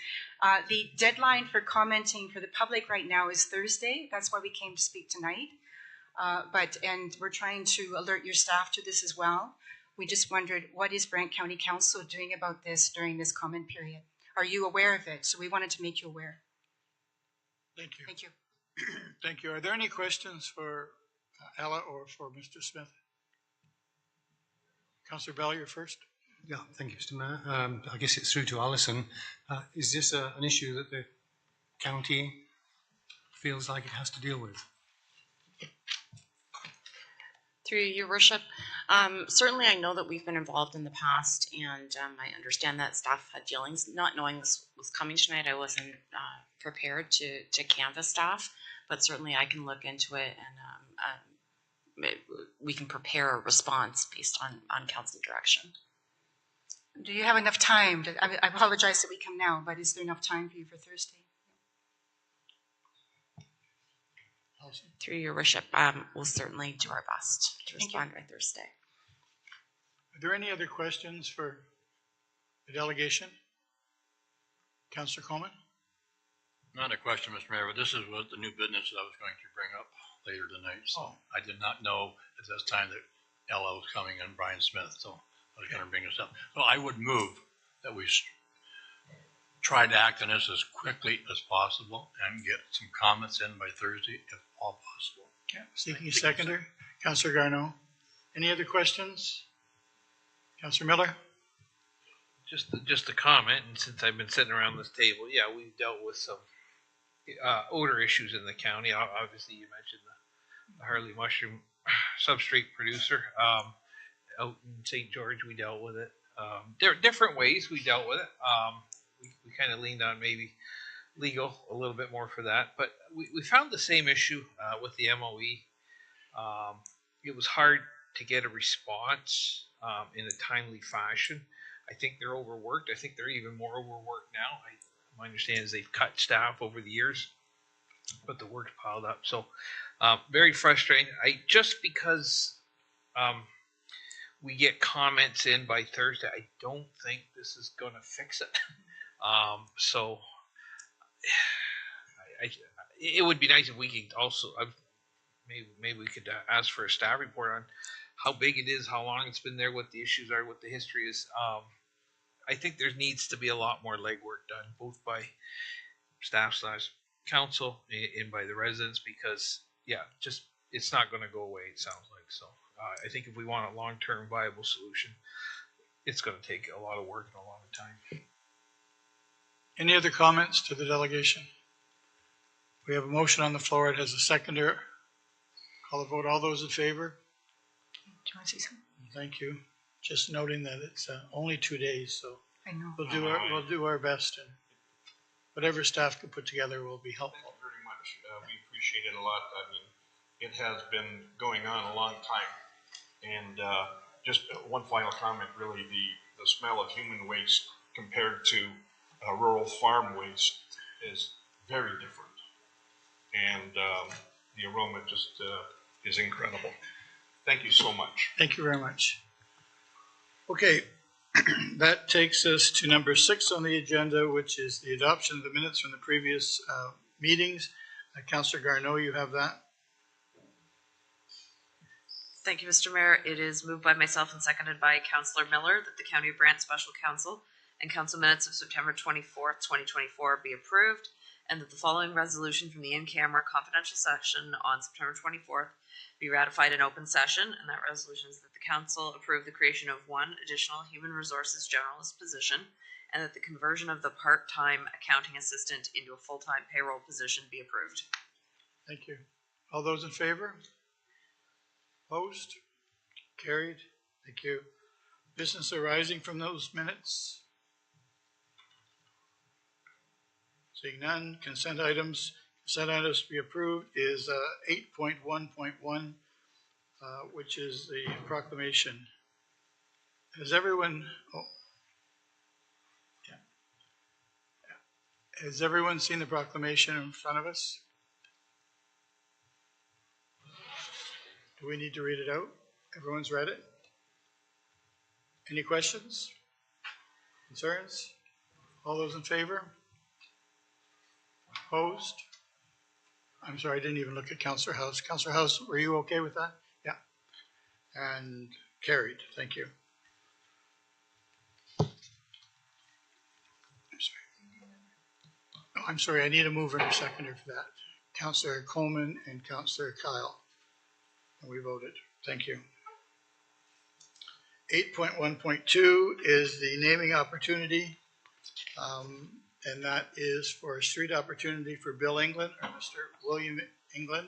The deadline for commenting for the public right now is Thursday. That's why we came to speak tonight. And we're trying to alert your staff to this as well. We just wondered, what is Brant County Council doing about this during this comment period? Are you aware of it? So we wanted to make you aware. Thank you. Thank you. Thank you. Are there any questions for Ella or for Mr. Smith? Councillor Bell, you're first. Yeah, thank you, Mr. Mayor. I guess it's through to Alison. Is this an issue that the county feels like it has to deal with? Through your worship, certainly I know that we've been involved in the past, and I understand that staff had dealings. Not knowing this was coming tonight, I wasn't prepared to canvass staff, but certainly I can look into it, and we can prepare a response based on council direction. Do you have enough time? I apologize that we come now, but is there enough time for you for Thursday? Through your worship, we'll certainly do our best to respond by Thursday. Are there any other questions for the delegation? Councillor Coleman? Not a question, Mr. Mayor, but this is what the new business that I was going to bring up later tonight. So I did not know at this time that Ella was coming and Brian Smith, so I was going to bring this up. So I would move that we try to act on this as quickly as possible and get some comments in by Thursday, if all possible. Yeah, seeking a seconder. Councillor Garneau. Any other questions? Councillor Miller? Just a comment, and since I've been sitting around this table, yeah, we've dealt with some odor issues in the county. Obviously, you mentioned the Harley mushroom substrate producer. out in St. George, we dealt with it. There are different ways we dealt with it. We kind of leaned on maybe legal a little bit more for that, but we found the same issue with the MOE. It was hard to get a response in a timely fashion. I think they're overworked. I think they're even more overworked now. My understanding is they've cut staff over the years, but the work's piled up. So very frustrating. Just because we get comments in by Thursday, I don't think this is going to fix it. So it would be nice if we could also, maybe we could ask for a staff report on how big it is, how long it's been there, what the issues are, what the history is. I think there needs to be a lot more legwork done, both by staff/council and by the residents, because just it's not going to go away. It sounds like so. I think if we want a long-term viable solution, it's going to take a lot of work and a lot of time. Any other comments to the delegation? We have a motion on the floor. It has a seconder. Call the vote. All those in favor? Do you want to say something? Thank you. Just noting that it's only 2 days, so I know. we'll do our best, and whatever staff can put together will be helpful. Thank you very much. We appreciate it a lot. I mean, it has been going on a long time, and just one final comment. Really, the smell of human waste compared to rural farm waste is very different, and the aroma just is incredible. Thank you so much. Thank you very much. Okay, that takes us to number 6 on the agenda, which is the adoption of the minutes from the previous meetings. Councillor Garneau, you have that. Thank you, Mr. Mayor. It is moved by myself and seconded by Councillor Miller that the County of Brant Special Council and Council minutes of September 24th, 2024 be approved, and that the following resolution from the in-camera confidential session on September 24th be ratified in open session, and that resolution is that the council approve the creation of 1 additional human resources generalist position, and that the conversion of the part-time accounting assistant into a full-time payroll position be approved. Thank you. All those in favor? Opposed? Carried. Thank you. Business arising from those minutes? Seeing none. Consent items to be approved is 8.1.1, which is the proclamation. Has everyone seen the proclamation in front of us? Do we need to read it out? Everyone's read it? Any questions? Concerns? All those in favor? Opposed? I'm sorry, I didn't even look at Councillor House. Councillor House, were you okay with that? Yeah. And carried. Thank you. I'm sorry, I need a mover and a seconder for that. Councillor Coleman and Councillor Kyle. And we voted. Thank you. 8.1.2 is the naming opportunity. And that is for a street opportunity for Bill England or Mr. William England.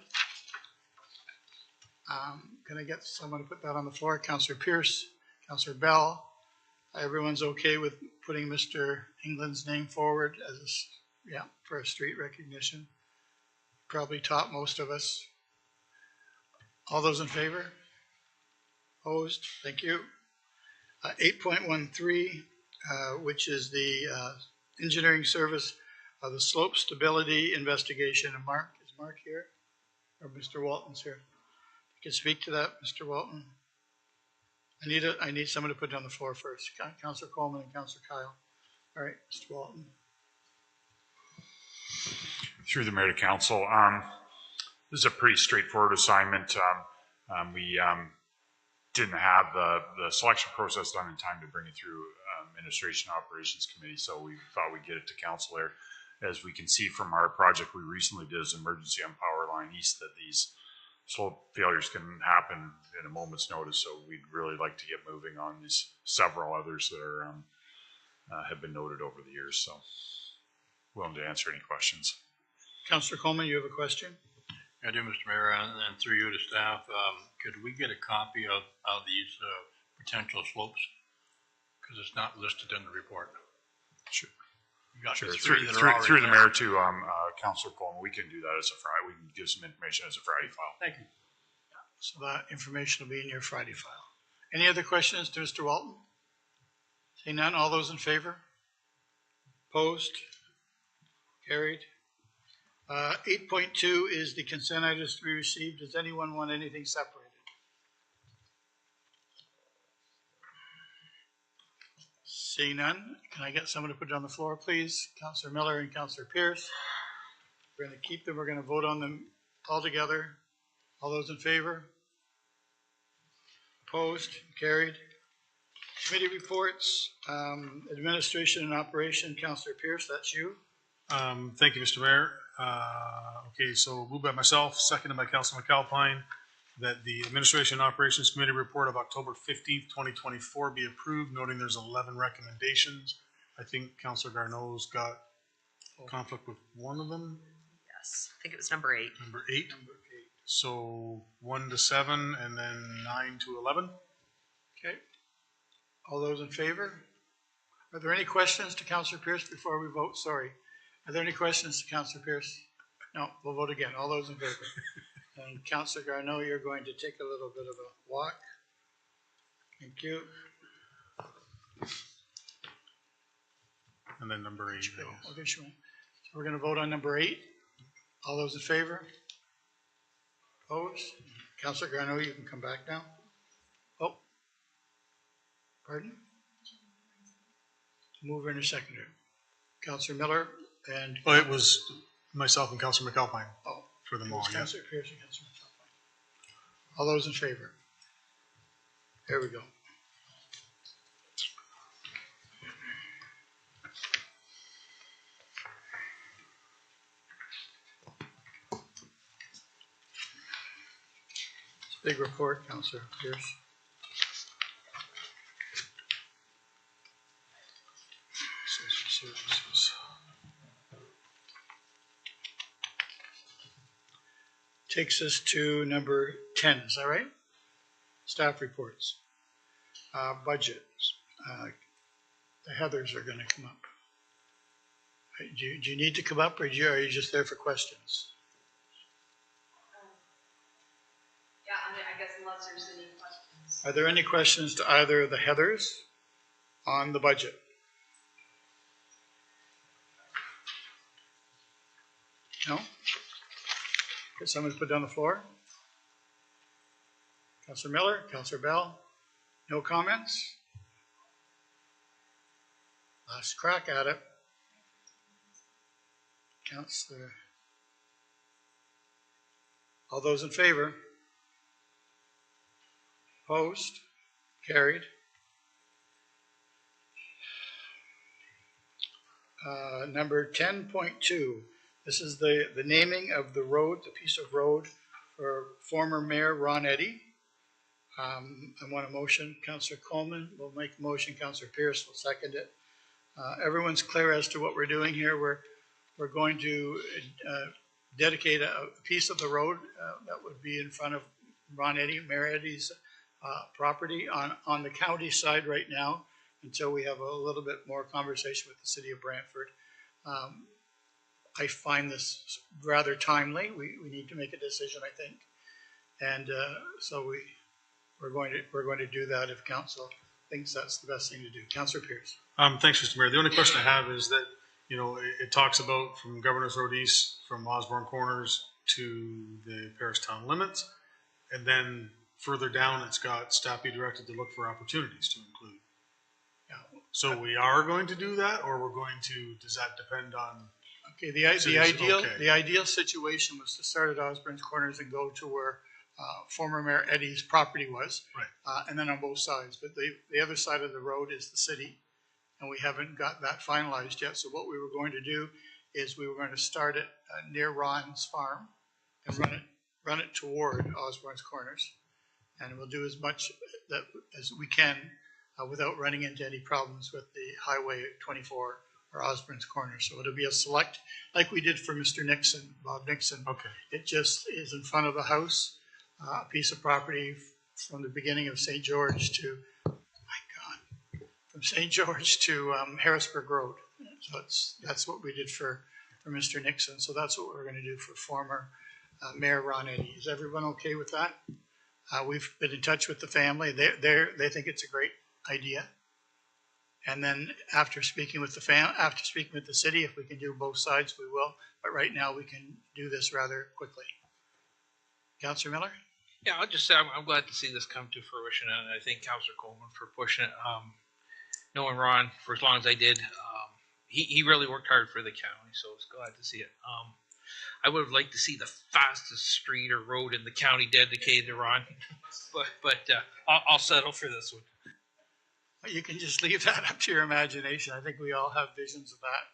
Can I get someone to put that on the floor? Councillor Pierce, Councillor Bell. Everyone's okay with putting Mr. England's name forward as for a street recognition. Probably top most of us. All those in favor? Opposed? Thank you. 8.13, which is the engineering service of the slope stability investigation. And Mark, is Mark here? Or Mr. Walton's here? You can speak to that, Mr. Walton. I need someone to put it on the floor first. Councillor Coleman and Councillor Kyle. All right, Mr. Walton. Through the mayor to council. This is a pretty straightforward assignment. We didn't have the selection process done in time to bring it through Administration Operations Committee, so we thought we'd get it to council there. As we can see from our project we recently did as emergency on Power Line East, that these slope failures can happen in a moment's notice, so we'd really like to get moving on these several others that are have been noted over the years, so willing to answer any questions. Councillor Coleman, you have a question? I do, Mr. Mayor, and through you to staff, could we get a copy of these potential slopes? Because it's not listed in the report. Sure. You got Sure. the three that are Through already the there. mayor to Councilor Coleman, we can do that as a Friday. We can give some information as a Friday file. Thank you. So that information will be in your Friday file. Any other questions to Mr. Walton? Seeing none, all those in favor? Opposed? Carried. 8.2 is the consent items to be received. Does anyone want anything separated? Seeing none, can I get someone to put it on the floor, please? Councillor Miller and Councillor Pierce. We're going to keep them. We're going to vote on them all together. All those in favor? Opposed? Carried. Committee reports, administration and operation. Councillor Pierce, that's you. Thank you, Mr. Mayor. Okay, so moved by myself, seconded by Councilor McAlpine, that the Administration and Operations Committee report of October 15th, 2024 be approved, noting there's 11 recommendations. I think Councilor Garneau's got conflict with one of them. Yes, I think it was number 8. Number 8. So 1 to 7 and then 9 to 11. Okay. All those in favor? Are there any questions to Councillor Pierce before we vote? Sorry. Are there any questions to Councillor Pierce? No, we'll vote again. All those in favor? And Councillor Garneau, you're going to take a little bit of a walk. Thank you. And then number 8. Okay, sure. So we're going to vote on number 8. All those in favor? Opposed? Councillor Garneau, you can come back now. Oh. Pardon? Mover and a seconder. Councillor Miller and... Oh, it was myself and Councilor McAlpine. Oh. For them all, yeah. Councillor Pierce and Councillor McAlpine. All those in favor? There we go. It's a big report, Councillor Pierce. Services. Takes us to number 10, is that right? Staff reports. Budget. The Heathers are going to come up. Do you need to come up, or are you just there for questions? Yeah, I guess unless there's any questions. Are there any questions to either of the Heathers on the budget? No? Get someone to put down the floor. Councillor Miller, Councillor Bell, no comments? Last crack at it. Councillor. All those in favor? Opposed? Carried. Number 10.2. This is the naming of the road, the piece of road for former Mayor Ron Eddy. I want a motion. Councillor Coleman will make a motion. Councillor Pierce will second it. Everyone's clear as to what we're doing here. We're going to dedicate a piece of the road that would be in front of Ron Eddy, Mayor Eddy's property on the county side right now until we have a little bit more conversation with the city of Brantford. I find this rather timely. We need to make a decision, I think, and so we're going to do that if council thinks that's the best thing to do. Councillor Pierce. Thanks, Mr. Mayor. The only question I have is that it talks about from Governor's Road East, from Osborne Corners to the Paris town limits, and then further down it's got staff be directed to look for opportunities to include. Yeah. So we are going to do that, or we're going to? Does that depend on? Okay, the ideal situation was to start at Osborne's Corners and go to where former Mayor Eddy's property was, right. And then on both sides. But the other side of the road is the city, and we haven't got that finalized yet. So what we were going to do is we were going to start it near Ron's farm and run it toward Osborne's Corners, and we'll do as much as we can without running into any problems with the Highway 24. Or Osborne's Corners. So it'll be a select, like we did for Mr. Nixon, Bob Nixon. Okay. It just is in front of the house, a piece of property from the beginning of St. George to, from St. George to Harrisburg Road. So that's what we did for Mr. Nixon. So that's what we're going to do for former Mayor Ron Eddy. Is everyone okay with that? We've been in touch with the family. They think it's a great idea. And then after speaking with the city, if we can do both sides, we will. But right now, we can do this rather quickly. Councillor Miller? Yeah, I'll just say I'm glad to see this come to fruition, and I thank Councillor Coleman for pushing it. Knowing Ron for as long as I did, he really worked hard for the county, so it's glad to see it. I would have liked to see the fastest street or road in the county dedicated to Ron, but I'll settle for this one. You can just leave that up to your imagination. I think we all have visions of that.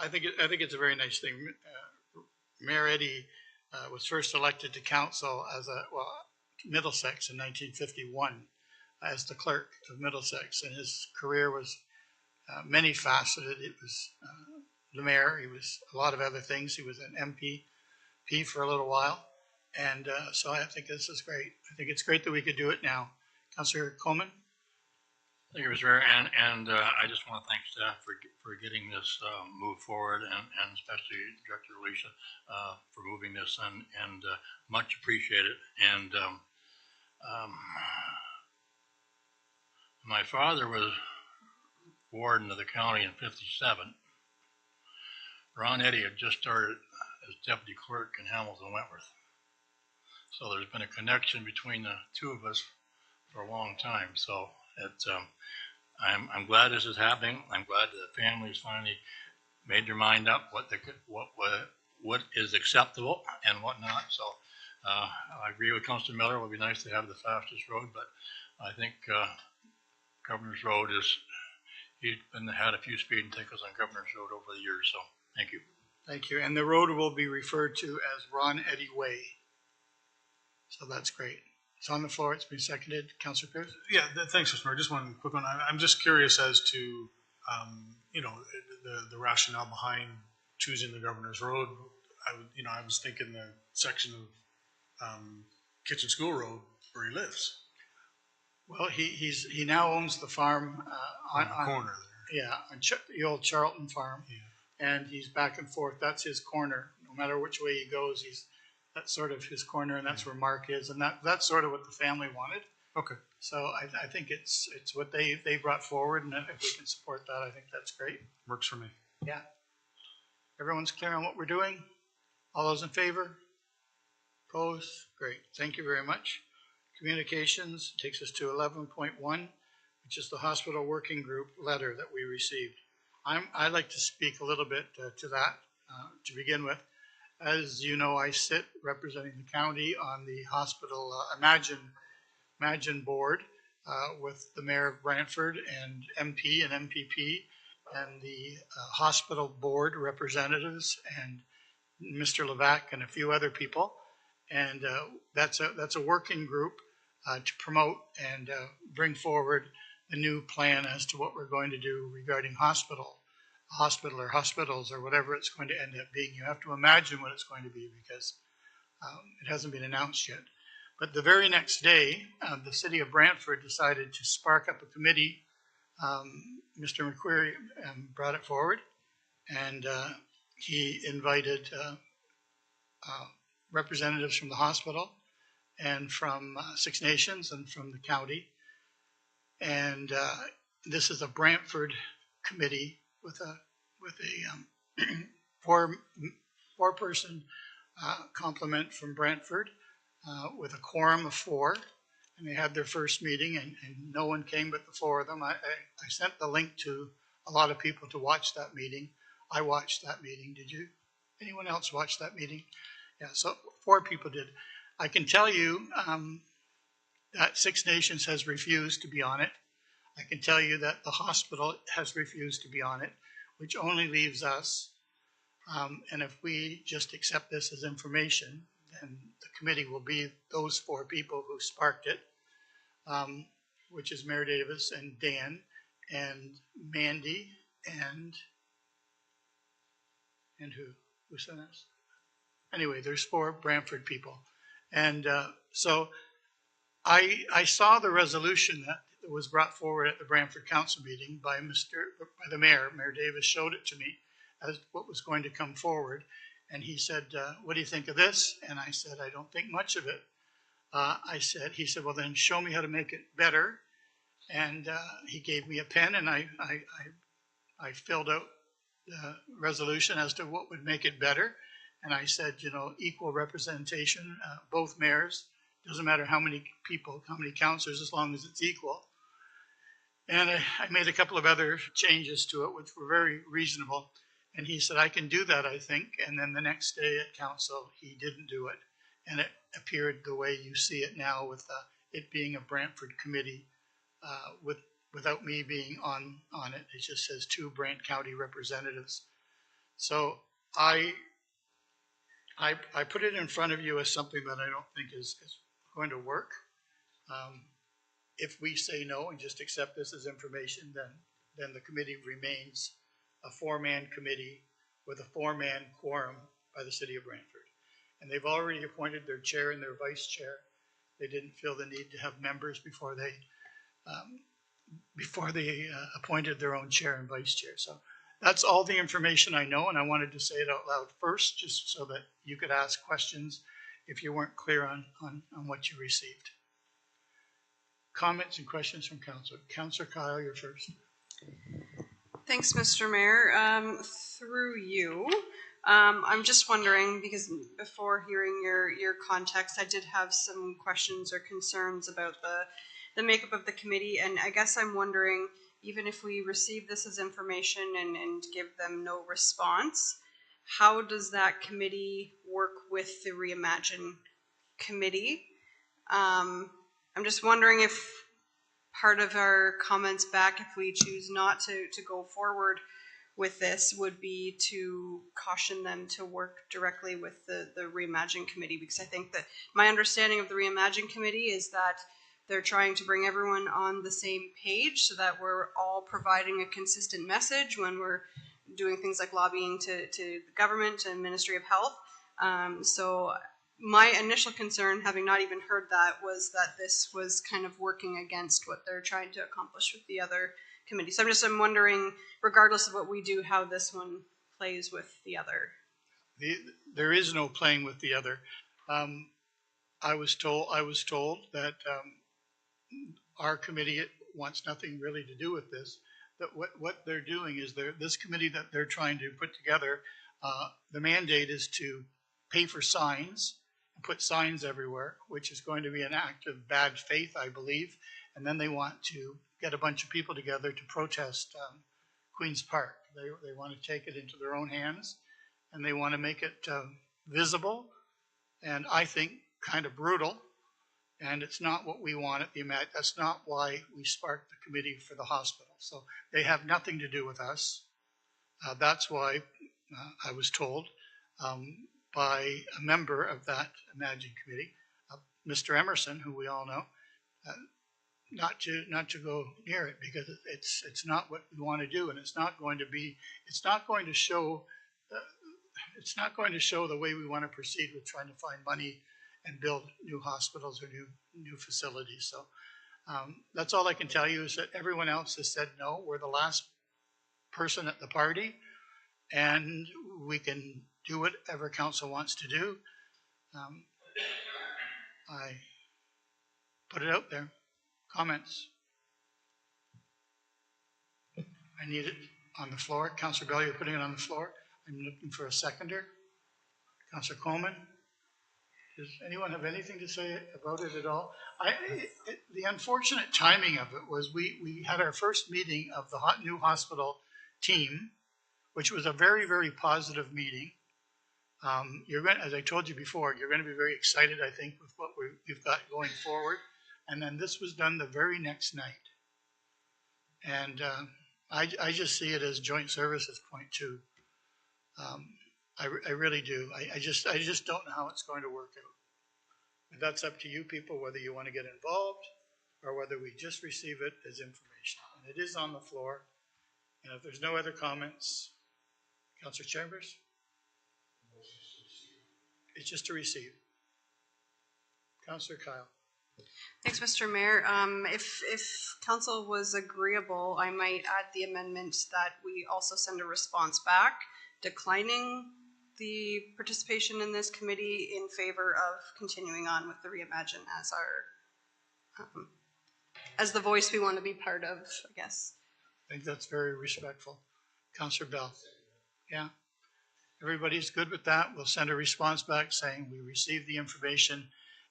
I think it's a very nice thing. Mayor Eddy was first elected to council as Middlesex in 1951 as the clerk of Middlesex, and his career was many faceted. It was the mayor. He was a lot of other things. He was an MP for a little while, and so I think this is great. I think it's great that we could do it now. Councillor Coleman? Thank you, Mr. Mayor, and I just want to thank staff for getting this moved forward, and especially Director Alicia for moving this, and much appreciated. And my father was warden of the county in '57. Ron Eddy had just started as deputy clerk in Hamilton Wentworth, so there's been a connection between the two of us for a long time. So it's I'm glad this is happening. I'm glad the families finally made their mind up what is acceptable and what not. So I agree with Councilor Miller. It would be nice to have the fastest road, but I think Governor's Road he's had a few speeding tickets on Governor's Road over the years. So thank you. Thank you. And the road will be referred to as Ron Eddy Way. So that's great. It's on the floor. It's been seconded. Councillor Pierce? Yeah, thanks, Mr. Mayor. Just one quick one. I'm just curious as to, the rationale behind choosing the Governor's Road. I was thinking the section of Kitchen School Road where he lives. Well, he now owns the farm on the corner there. Yeah, on the old Charlton farm. Yeah. And he's back and forth. That's his corner. No matter which way he goes, that's sort of his corner, and that's where Mark is, and that's sort of what the family wanted. Okay. So I think it's what they brought forward, and if we can support that, I think that's great. Works for me. Yeah. Everyone's clear on what we're doing? All those in favor? Opposed? Great. Thank you very much. Communications takes us to 11.1, which is the hospital working group letter that we received. I'd like to speak a little bit to that to begin with. As you know, I sit representing the county on the hospital Imagine board with the mayor of Brantford and MP and MPP and the hospital board representatives and Mr. Levac and a few other people. And that's a working group to promote and bring forward a new plan as to what we're going to do regarding hospital or hospitals or whatever it's going to end up being. You have to imagine what it's going to be because it hasn't been announced yet. But the very next day, the city of Brantford decided to spark up a committee. Mr. McQuarrie brought it forward, and he invited representatives from the hospital and from Six Nations and from the county. And this is a Brantford committee with a four-person complement from Brantford with a quorum of 4. And they had their first meeting, and no one came but the 4 of them. I sent the link to a lot of people to watch that meeting. I watched that meeting. Did you? Anyone else watch that meeting? Yeah, so 4 people did. I can tell you that Six Nations has refused to be on it. I can tell you that the hospital has refused to be on it, which only leaves us. And if we just accept this as information, then the committee will be those 4 people who sparked it, which is Mayor Davis and Dan and Mandy and who sent us? Anyway, there's 4 Brantford people. And so I saw the resolution that was brought forward at the Brantford Council meeting by the mayor. Mayor Davis showed it to me as what was going to come forward. And he said, what do you think of this? And I said, I don't think much of it. He said, well, then show me how to make it better. And he gave me a pen, and I filled out the resolution as to what would make it better. And I said, you know, equal representation, both mayors, doesn't matter how many people, how many councillors, as long as it's equal. And I made a couple of other changes to it, which were very reasonable. And he said, I can do that, I think. And then the next day at council, he didn't do it. And it appeared the way you see it now, with it being a Brantford committee, without me being on it. It just says 2 Brant County representatives. So I put it in front of you as something that I don't think is going to work. If we say no and just accept this as information, then the committee remains a 4-man committee with a 4-man quorum by the city of Brantford. And they've already appointed their chair and their vice chair. They didn't feel the need to have members before they appointed their own chair and vice chair. So that's all the information I know, and I wanted to say it out loud first, just so that you could ask questions if you weren't clear on what you received. Comments and questions from council. Councillor Kyle, you're first. Thanks, Mr. Mayor. Through you, I'm just wondering, because before hearing your context, I did have some questions or concerns about the makeup of the committee, and I guess I'm wondering, even if we receive this as information and give them no response, how does that committee work with the Reimagine committee? I'm just wondering if part of our comments back, if we choose not to go forward with this, would be to caution them to work directly with the Reimagine committee, because I think that my understanding of the Reimagine committee is that they're trying to bring everyone on the same page so that we're all providing a consistent message when we're doing things like lobbying to the government and Ministry of Health. So my initial concern, having not even heard that, was that this was kind of working against what they're trying to accomplish with the other committee. So I'm wondering, regardless of what we do, how this one plays with the other. There is no playing with the other. I was told that our committee wants nothing really to do with this. That what they're doing is this committee that they're trying to put together, the mandate is to pay for signs and put signs everywhere, which is going to be an act of bad faith, I believe. And then they want to get a bunch of people together to protest Queen's Park. They want to take it into their own hands, and they want to make it visible, and I think kind of brutal. And it's not what we want at the Met. That's not why we sparked the committee for the hospital. So they have nothing to do with us. That's why I was told by a member of that Imagine committee, Mr. Emerson, who we all know, not to go near it, because it's not what we want to do, and it's not going to show the way we want to proceed with trying to find money and build new hospitals or new facilities. So that's all I can tell you, is that everyone else has said no. We're the last person at the party, and we can do whatever council wants to do. I put it out there. Comments? I need it on the floor. Councillor Bell, you're putting it on the floor. I'm looking for a seconder. Councillor Coleman? Does anyone have anything to say about it at all? The unfortunate timing of it was we had our first meeting of the new hospital team, which was a very, very positive meeting. As I told you before, you're going to be very excited, I think, with what we've got going forward. And then this was done the very next night. And I just see it as joint services point two. I really do. I just don't know how it's going to work out. And that's up to you people, whether you want to get involved or whether we just receive it as information. And it is on the floor. And if there's no other comments, Councillor Chambers? It's just to receive. Councillor Kyle? Thanks, Mr. Mayor. If council was agreeable, I might add the amendment that we also send a response back declining the participation in this committee in favor of continuing on with the Reimagine as our as the voice we want to be part of, I guess. I think that's very respectful. Councillor Bell. Yeah. Everybody's good with that. We'll send a response back saying we received the information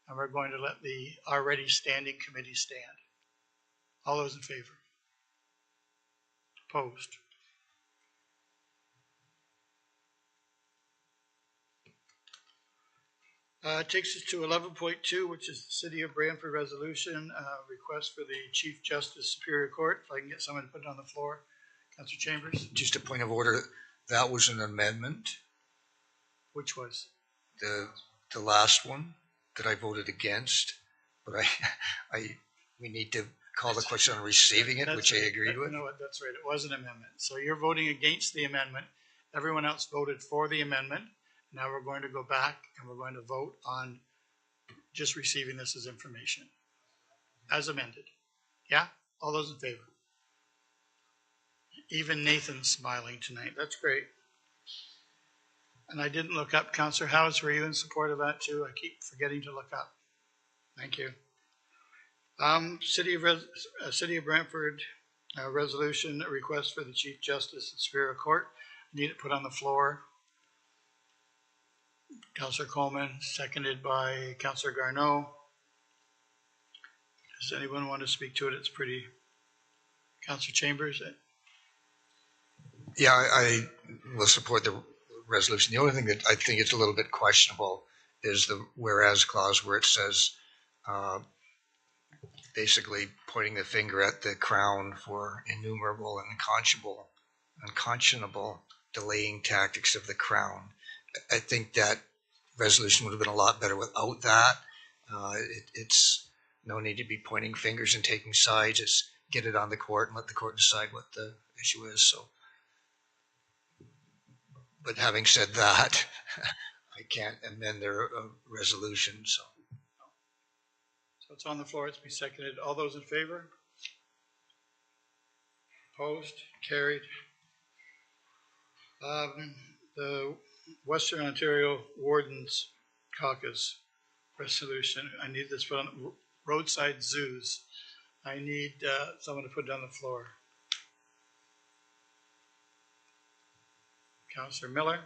and we're going to let the already standing committee stand. All those in favor? Opposed? Takes us to 11.2, which is the City of Brantford resolution, request for the Chief Justice Superior Court. If I can get someone to put it on the floor. Councillor Chambers. Just a point of order, that was an amendment. Which was? The last one that I voted against, but we need to call the question on receiving it, which I agreed with. You know what, that's right, it was an amendment. So you're voting against the amendment. Everyone else voted for the amendment. Now we're going to go back and we're going to vote on just receiving this as information, as amended. Yeah? All those in favor? Even Nathan's smiling tonight. That's great. And I didn't look up. Councillor Howes, were you in support of that too? I keep forgetting to look up. Thank you. City of Brantford resolution, a request for the Chief Justice and Superior Court. I need it put on the floor. Councillor Coleman, seconded by Councillor Garneau. Does anyone want to speak to it? It's pretty. Councillor Chambers? Yeah, I will support the resolution. The only thing that I think is a little bit questionable is the whereas clause where it says basically pointing the finger at the Crown for innumerable and unconscionable delaying tactics of the Crown. I think that resolution would have been a lot better without that. It's no need to be pointing fingers and taking sides. Just get it on the court and let the court decide what the issue is. So, but having said that, I can't amend their resolution. So it's on the floor. It's been seconded. All those in favor? Opposed? Carried. The Western Ontario Wardens Caucus resolution. I need this put on roadside zoos. I need someone to put it on the floor. Councillor Miller.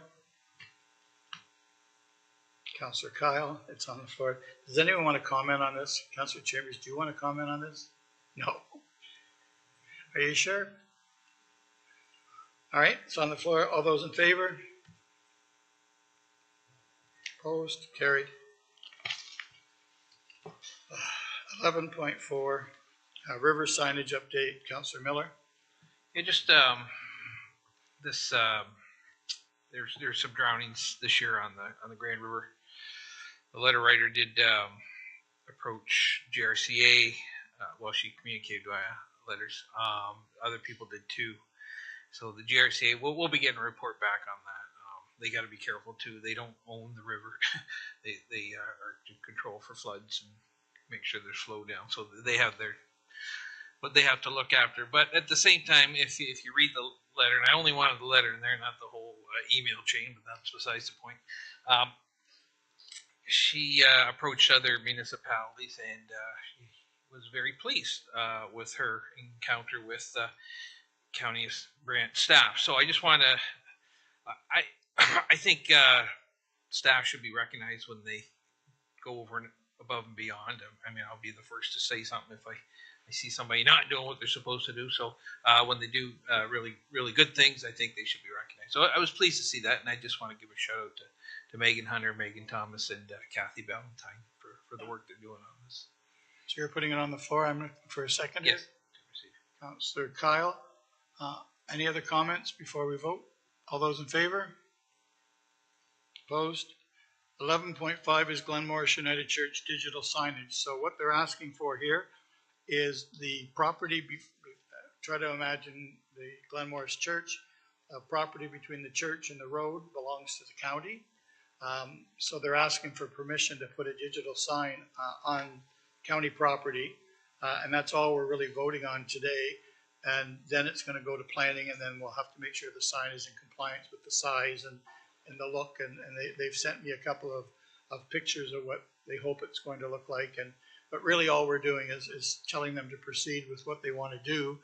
Councillor Kyle, it's on the floor. Does anyone want to comment on this? Councillor Chambers, do you want to comment on this? No. Are you sure? All right, it's on the floor. All those in favor? Opposed? Carried. 11.4, river signage update. Councillor Miller. Yeah, just this. There's some drownings this year on the Grand River. The letter writer did approach GRCA. Well, she communicated via letters. Other people did too. So the GRCA, we'll be getting a report back on that. They got to be careful too. They don't own the river. they are to control for floods and make sure there's flow down. So they have what they have to look after. But at the same time, if you read the letter, and I only wanted the letter in there, not the whole email chain, but that's besides the point. She approached other municipalities and she was very pleased with her encounter with County of Brant staff. So I just want to, I think staff should be recognized when they go over and above and beyond. I mean, I'll be the first to say something if I see somebody not doing what they're supposed to do. So when they do really, really good things, I think they should be recognized. So I was pleased to see that, and I just want to give a shout out to Megan Hunter, Megan Thomas, and Kathy Valentine for the work they're doing on this. So you're putting it on the floor. I'm looking for a second. Yes. Councillor Kyle. Any other comments before we vote? All those in favor? Opposed? 11.5 is Glenmorris United Church digital signage. So what they're asking for here is the property, try to imagine the Glenmorris Church, property between the church and the road belongs to the county. So they're asking for permission to put a digital sign on county property, and that's all we're really voting on today. And then it's going to go to planning, and then we'll have to make sure the sign is in compliance with the size and the look. And they've sent me a couple of pictures of what they hope it's going to look like. But really all we're doing is telling them to proceed with what they want to do.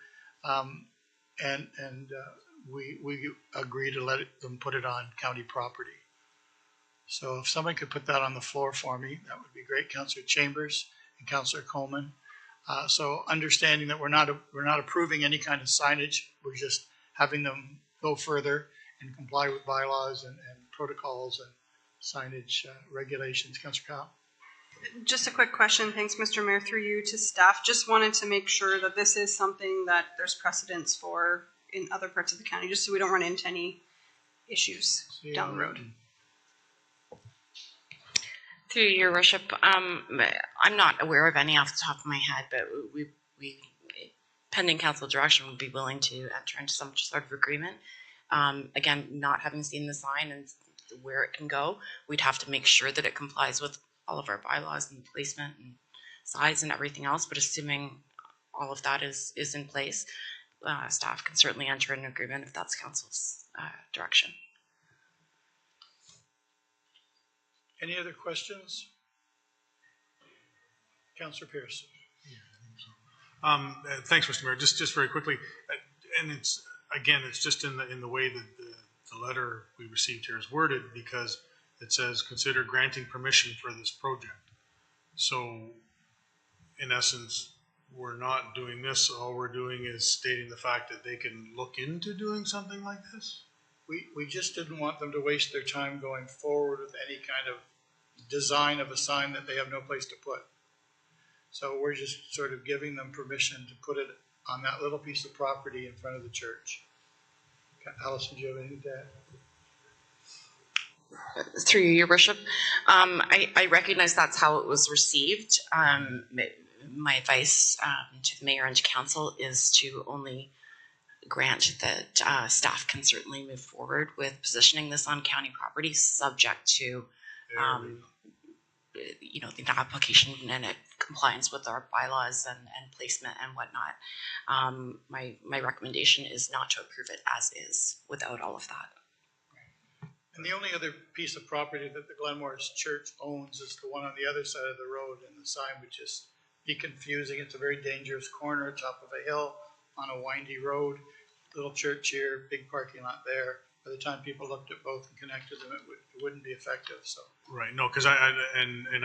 We agree to let them put it on county property. So if somebody could put that on the floor for me, that would be great. Councillor Chambers and Councillor Coleman. So understanding that we're not approving any kind of signage, we're just having them go further and comply with bylaws and protocols and signage regulations. Councillor Kyle. Just a quick question. Thanks, Mr. Mayor, through you to staff. Just wanted to make sure that this is something that there's precedence for in other parts of the county, just so we don't run into any issues down the road. Through your worship, I'm not aware of any off the top of my head, but we pending council direction, would be willing to enter into some sort of agreement. Again, not having seen the sign and where it can go, we'd have to make sure that it complies with all of our bylaws and placement and size and everything else. But assuming all of that is in place, staff can certainly enter an agreement if that's council's direction. Any other questions? Councillor Pierce. Thanks, Mr. Mayor. Just very quickly, and it's just in the way that the letter we received here is worded, because it says consider granting permission for this project. So, in essence, we're not doing this. All we're doing is stating the fact that they can look into doing something like this. We just didn't want them to waste their time going forward with any kind of design of a sign that they have no place to put. So we're just sort of giving them permission to put it on that little piece of property in front of the church. Allison, do you have anything to add? Through you, your worship, I recognize that's how it was received. My advice to the mayor and to council is to only grant that staff can certainly move forward with positioning this on county property, subject to the application and compliance with our bylaws and placement and whatnot. My recommendation is not to approve it as is without all of that. And the only other piece of property that the Glenmore's Church owns is the one on the other side of the road, and the sign would just be confusing. It's a very dangerous corner, top of a hill on a windy road. Little church here, big parking lot there. By the time people looked at both and connected them, it wouldn't be effective. So right, no, because I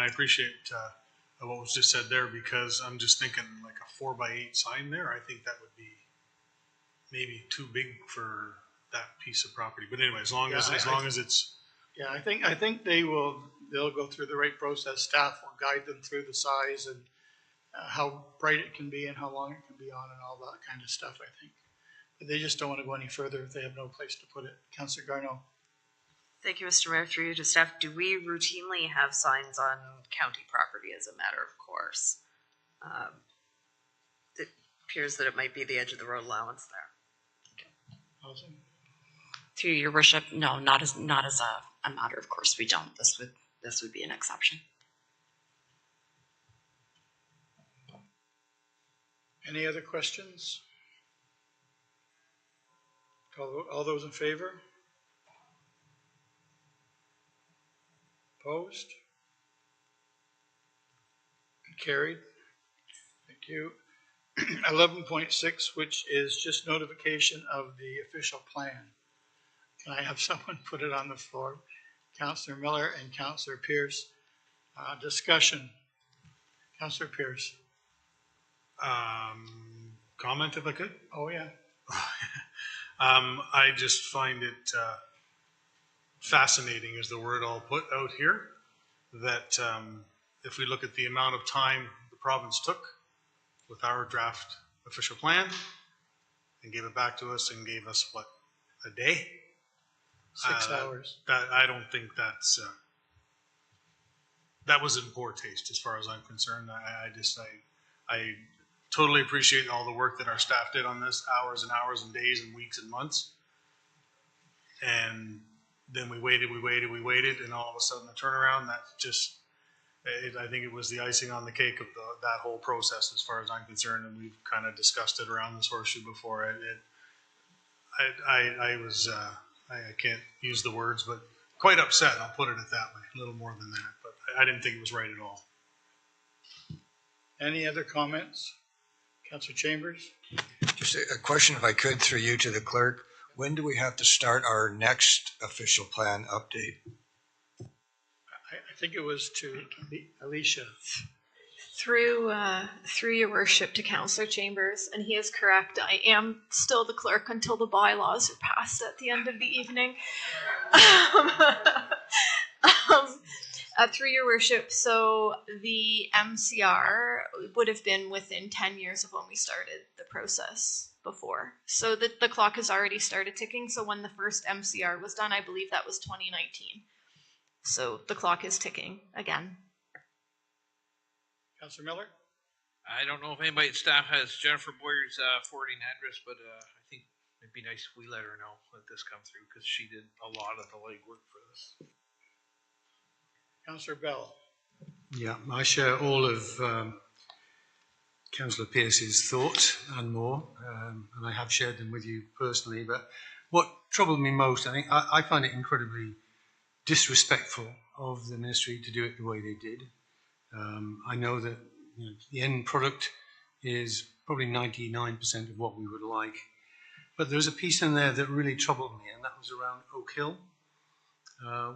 appreciate what was just said there, because I'm just thinking like a 4x8 sign there. I think that would be maybe too big for that piece of property. But anyway, as long as it's I think they'll go through the right process. Staff will guide them through the size and how bright it can be and how long it can be on and all that kind of stuff, I think. But they just don't want to go any further if they have no place to put it. Councillor Garneau. Thank you, Mr. Mayor. Through you to staff, do we routinely have signs on county property as a matter of course? It appears that it might be the edge of the road allowance there. Awesome. Through your worship, no, not as a matter of course. We don't. This would be an exception. Any other questions? All those in favor? Opposed? Carried. Thank you. 11.6, which is just notification of the official plan. Can I have someone put it on the floor? Councillor Miller and Councillor Pierce. Discussion. Councillor Pierce. Comment if I could? Oh, yeah. I just find it fascinating, is the word I'll put out here, that if we look at the amount of time the province took with our draft official plan and gave it back to us and gave us, what, a day? 6 hours. I don't think that was in poor taste as far as I'm concerned. I totally appreciate all the work that our staff did on this, hours and hours and days and weeks and months. And then we waited, and all of a sudden the turnaround, I think it was the icing on the cake of that whole process, as far as I'm concerned, and we've kind of discussed it around this horseshoe before. I was, I can't use the words, but quite upset. I'll put it that way, a little more than that. But I didn't think it was right at all. Any other comments? Councillor Chambers? Just a question, if I could, through you to the clerk. When do we have to start our next official plan update? I think it was to Alicia. Through your worship to Councillor Chambers, and he is correct. I am still the clerk until the bylaws are passed at the end of the evening. Through your worship, so the MCR would have been within 10 years of when we started the process before. So the clock has already started ticking. So when the first MCR was done, I believe that was 2019. So the clock is ticking again. Councillor Miller? I don't know if anybody at staff has Jennifer Boyer's forwarding address, but I think it'd be nice if we let her know that this come through, because she did a lot of the legwork for this. Councillor Bell? Yeah, I share all of Councillor Pearce's thoughts and more, and I have shared them with you personally. But what troubled me most, I think, I find it incredibly disrespectful of the ministry to do it the way they did. I know that the end product is probably 99% of what we would like, but there's a piece in there that really troubled me, and that was around Oak Hill.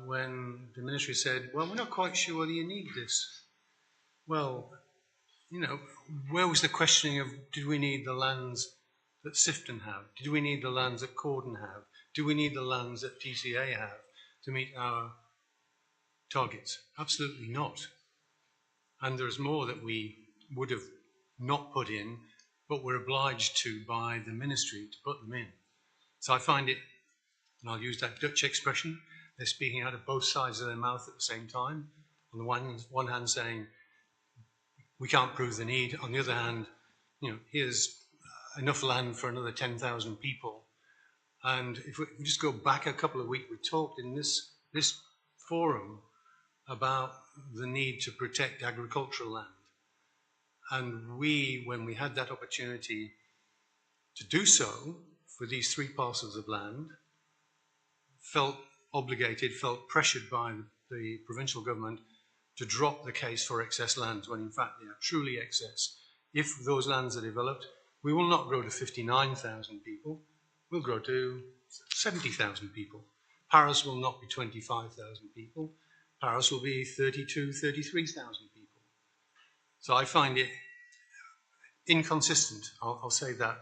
When the ministry said, well, we're not quite sure whether you need this. Well, where was the questioning of, did we need the lands that Sifton have? Did we need the lands that Corden have? Do we need the lands that TCA have to meet our targets? Absolutely not. And there's more that we would have not put in, but we're obliged to by the ministry to put them in. So I find it, and I'll use that Dutch expression, they're speaking out of both sides of their mouth at the same time. On the one hand saying, we can't prove the need. On the other hand, here's enough land for another 10,000 people. And if we just go back a couple of weeks, we talked in this forum about the need to protect agricultural land. And when we had that opportunity to do so for these 3 parcels of land, felt obligated, felt pressured by the provincial government to drop the case for excess lands when in fact they are truly excess. If those lands are developed, we will not grow to 59,000 people, we'll grow to 70,000 people. Paris will not be 25,000 people, Paris will be 32, 33,000 people. So I find it inconsistent, I'll say that.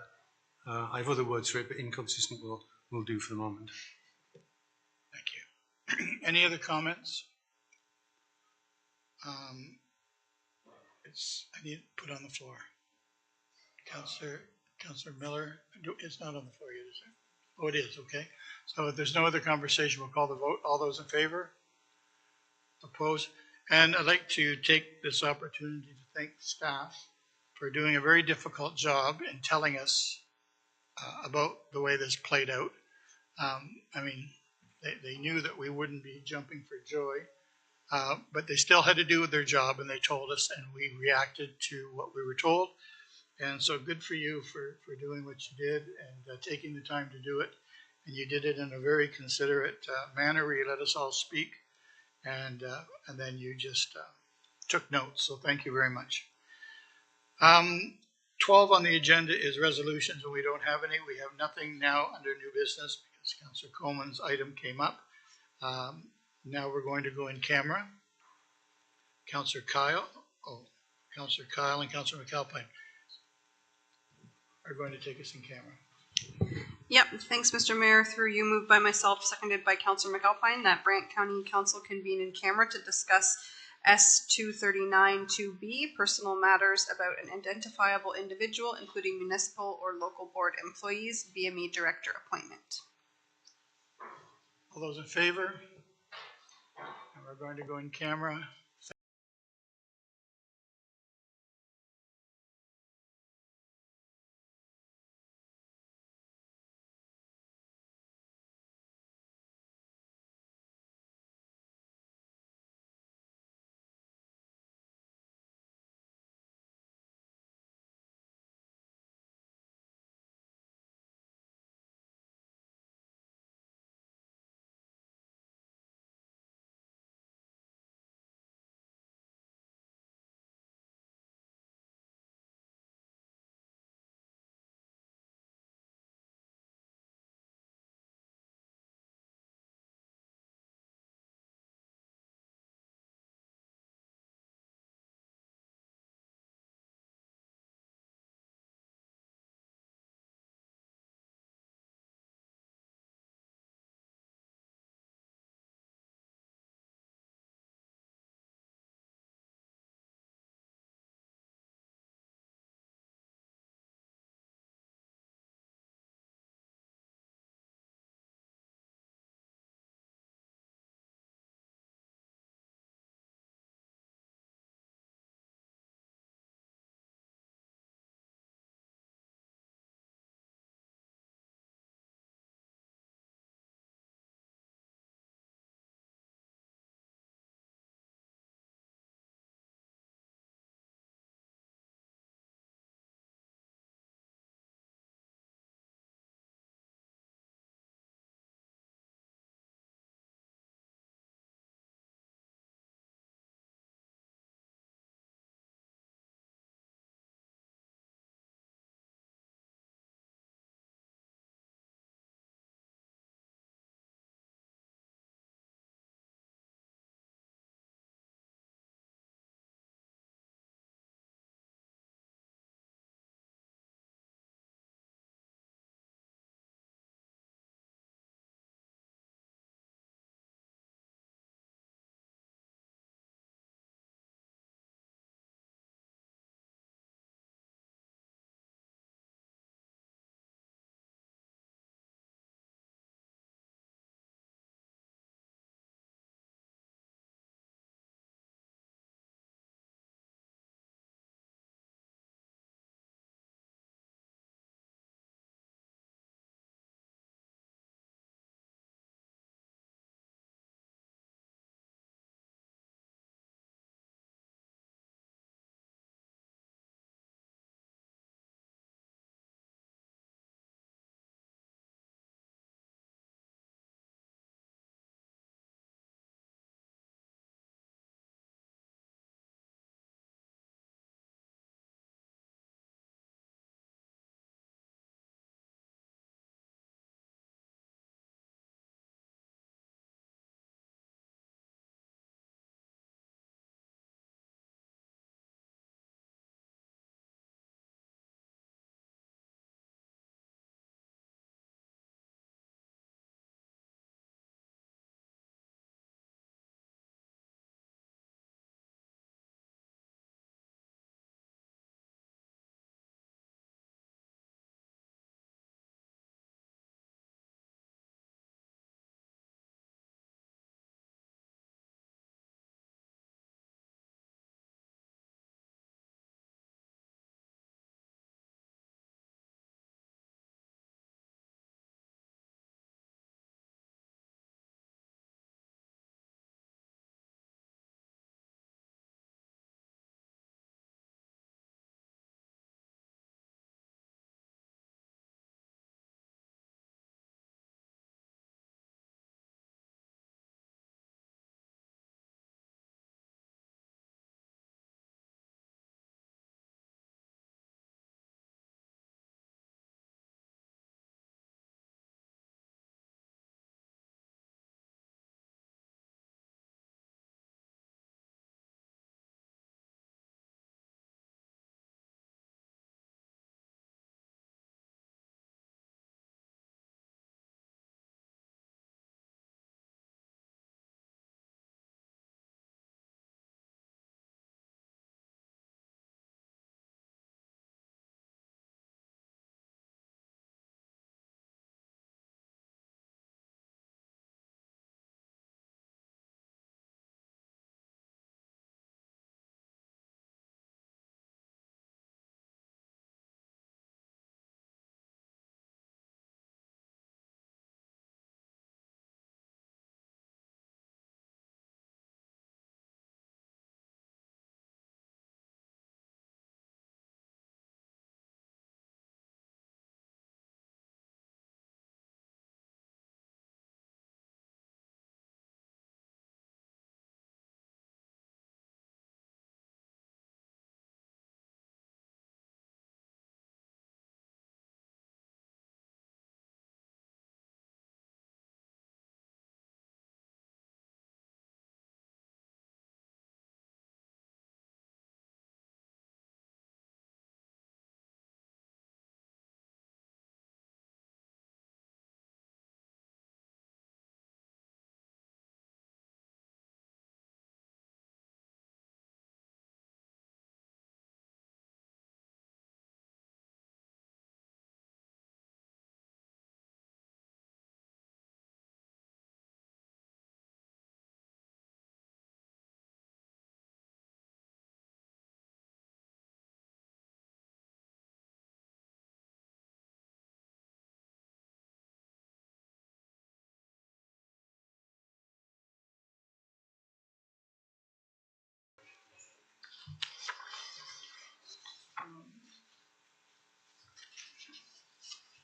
I have other words for it, but inconsistent will do for the moment. Thank you. Any other comments? I need to put on the floor. Councillor Miller, it's not on the floor yet, is it? Oh, it is, okay. So if there's no other conversation, we'll call the vote. All those in favor? Opposed? And I'd like to take this opportunity to thank staff for doing a very difficult job in telling us about the way this played out. I mean, they knew that we wouldn't be jumping for joy, but they still had to do their job, and they told us, and we reacted to what we were told. And so good for you for doing what you did and taking the time to do it. And you did it in a very considerate manner where you let us all speak, and then you just took notes. So thank you very much. 12 on the agenda is resolutions, and we don't have any. We have nothing now under new business because Councillor Coleman's item came up. Now we're going to go in camera. Councillor Kyle and Councillor McAlpine are going to take us in camera. Yep, thanks, Mr. Mayor. Through you, moved by myself, seconded by Councillor McAlpine, that Brant County Council convene in camera to discuss S-239-2B, personal matters about an identifiable individual, including municipal or local board employees, BME director appointment. All those in favor? And we're going to go in camera.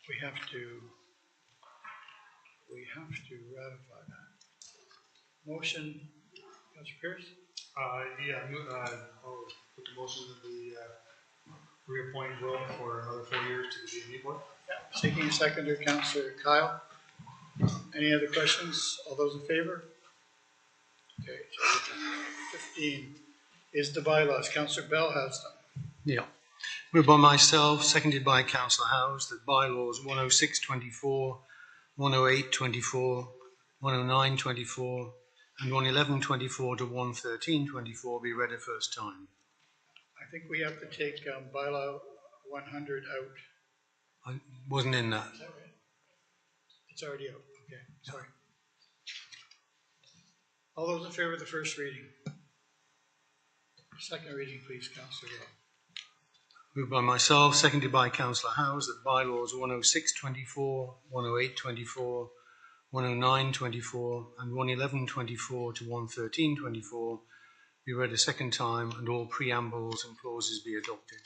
we have to ratify that. Motion, Councilor Pierce? I'll put the motion that we reappoint Will for another 4 years to the DME board. Seeking a seconder, Councilor Kyle. Any other questions? All those in favor? Okay, so 15 is the bylaws. Councilor Bell has them. Yeah. Moved by myself, seconded by Councillor Howes, that bylaws 106.24, 108.24, 109.24, and 111.24 to 113.24 be read a first time. I think we have to take bylaw 100 out. I wasn't in that. Is that right? It's already out. Okay, sorry. All those in favor of the first reading? Second reading, please, Councillor Bell. Moved by myself, seconded by Councillor Howes, that bylaws 106.24, 108.24, 109.24, and 111.24 to 113.24 be read a second time, and all preambles and clauses be adopted.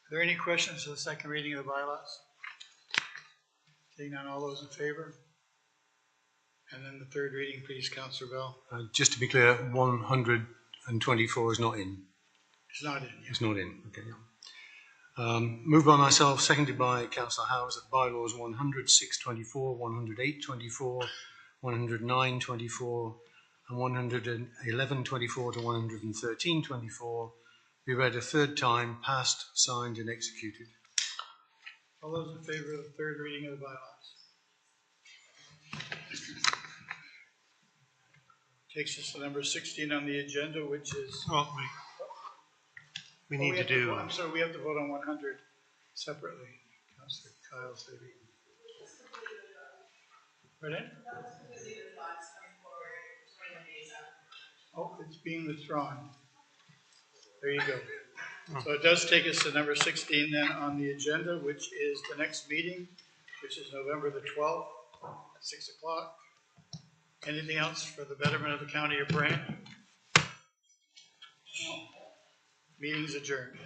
Are there any questions to the second reading of the bylaws? Seeing none, all those in favor? And then the third reading, please, Councillor Bell. Just to be clear, 124 is not in. It's not in. Yeah. It's not in. Okay. Yeah. Moved by myself, seconded by Councillor Howes, that bylaws 106.24, 108.24, 109.24, and 111.24 to 113.24 be read a third time, passed, signed, and executed. All those in favor of the third reading of the bylaws? Takes us to number 16 on the agenda, which is... Oh, we need to do... I'm sorry, we have to vote on 100 separately. Councillor Kyle said he... Right in? Oh, it's being withdrawn. There you go. So it does take us to number 16 then on the agenda, which is the next meeting, which is November the 12th at 6 o'clock. Anything else for the betterment of the county of Brant? Meeting's adjourned.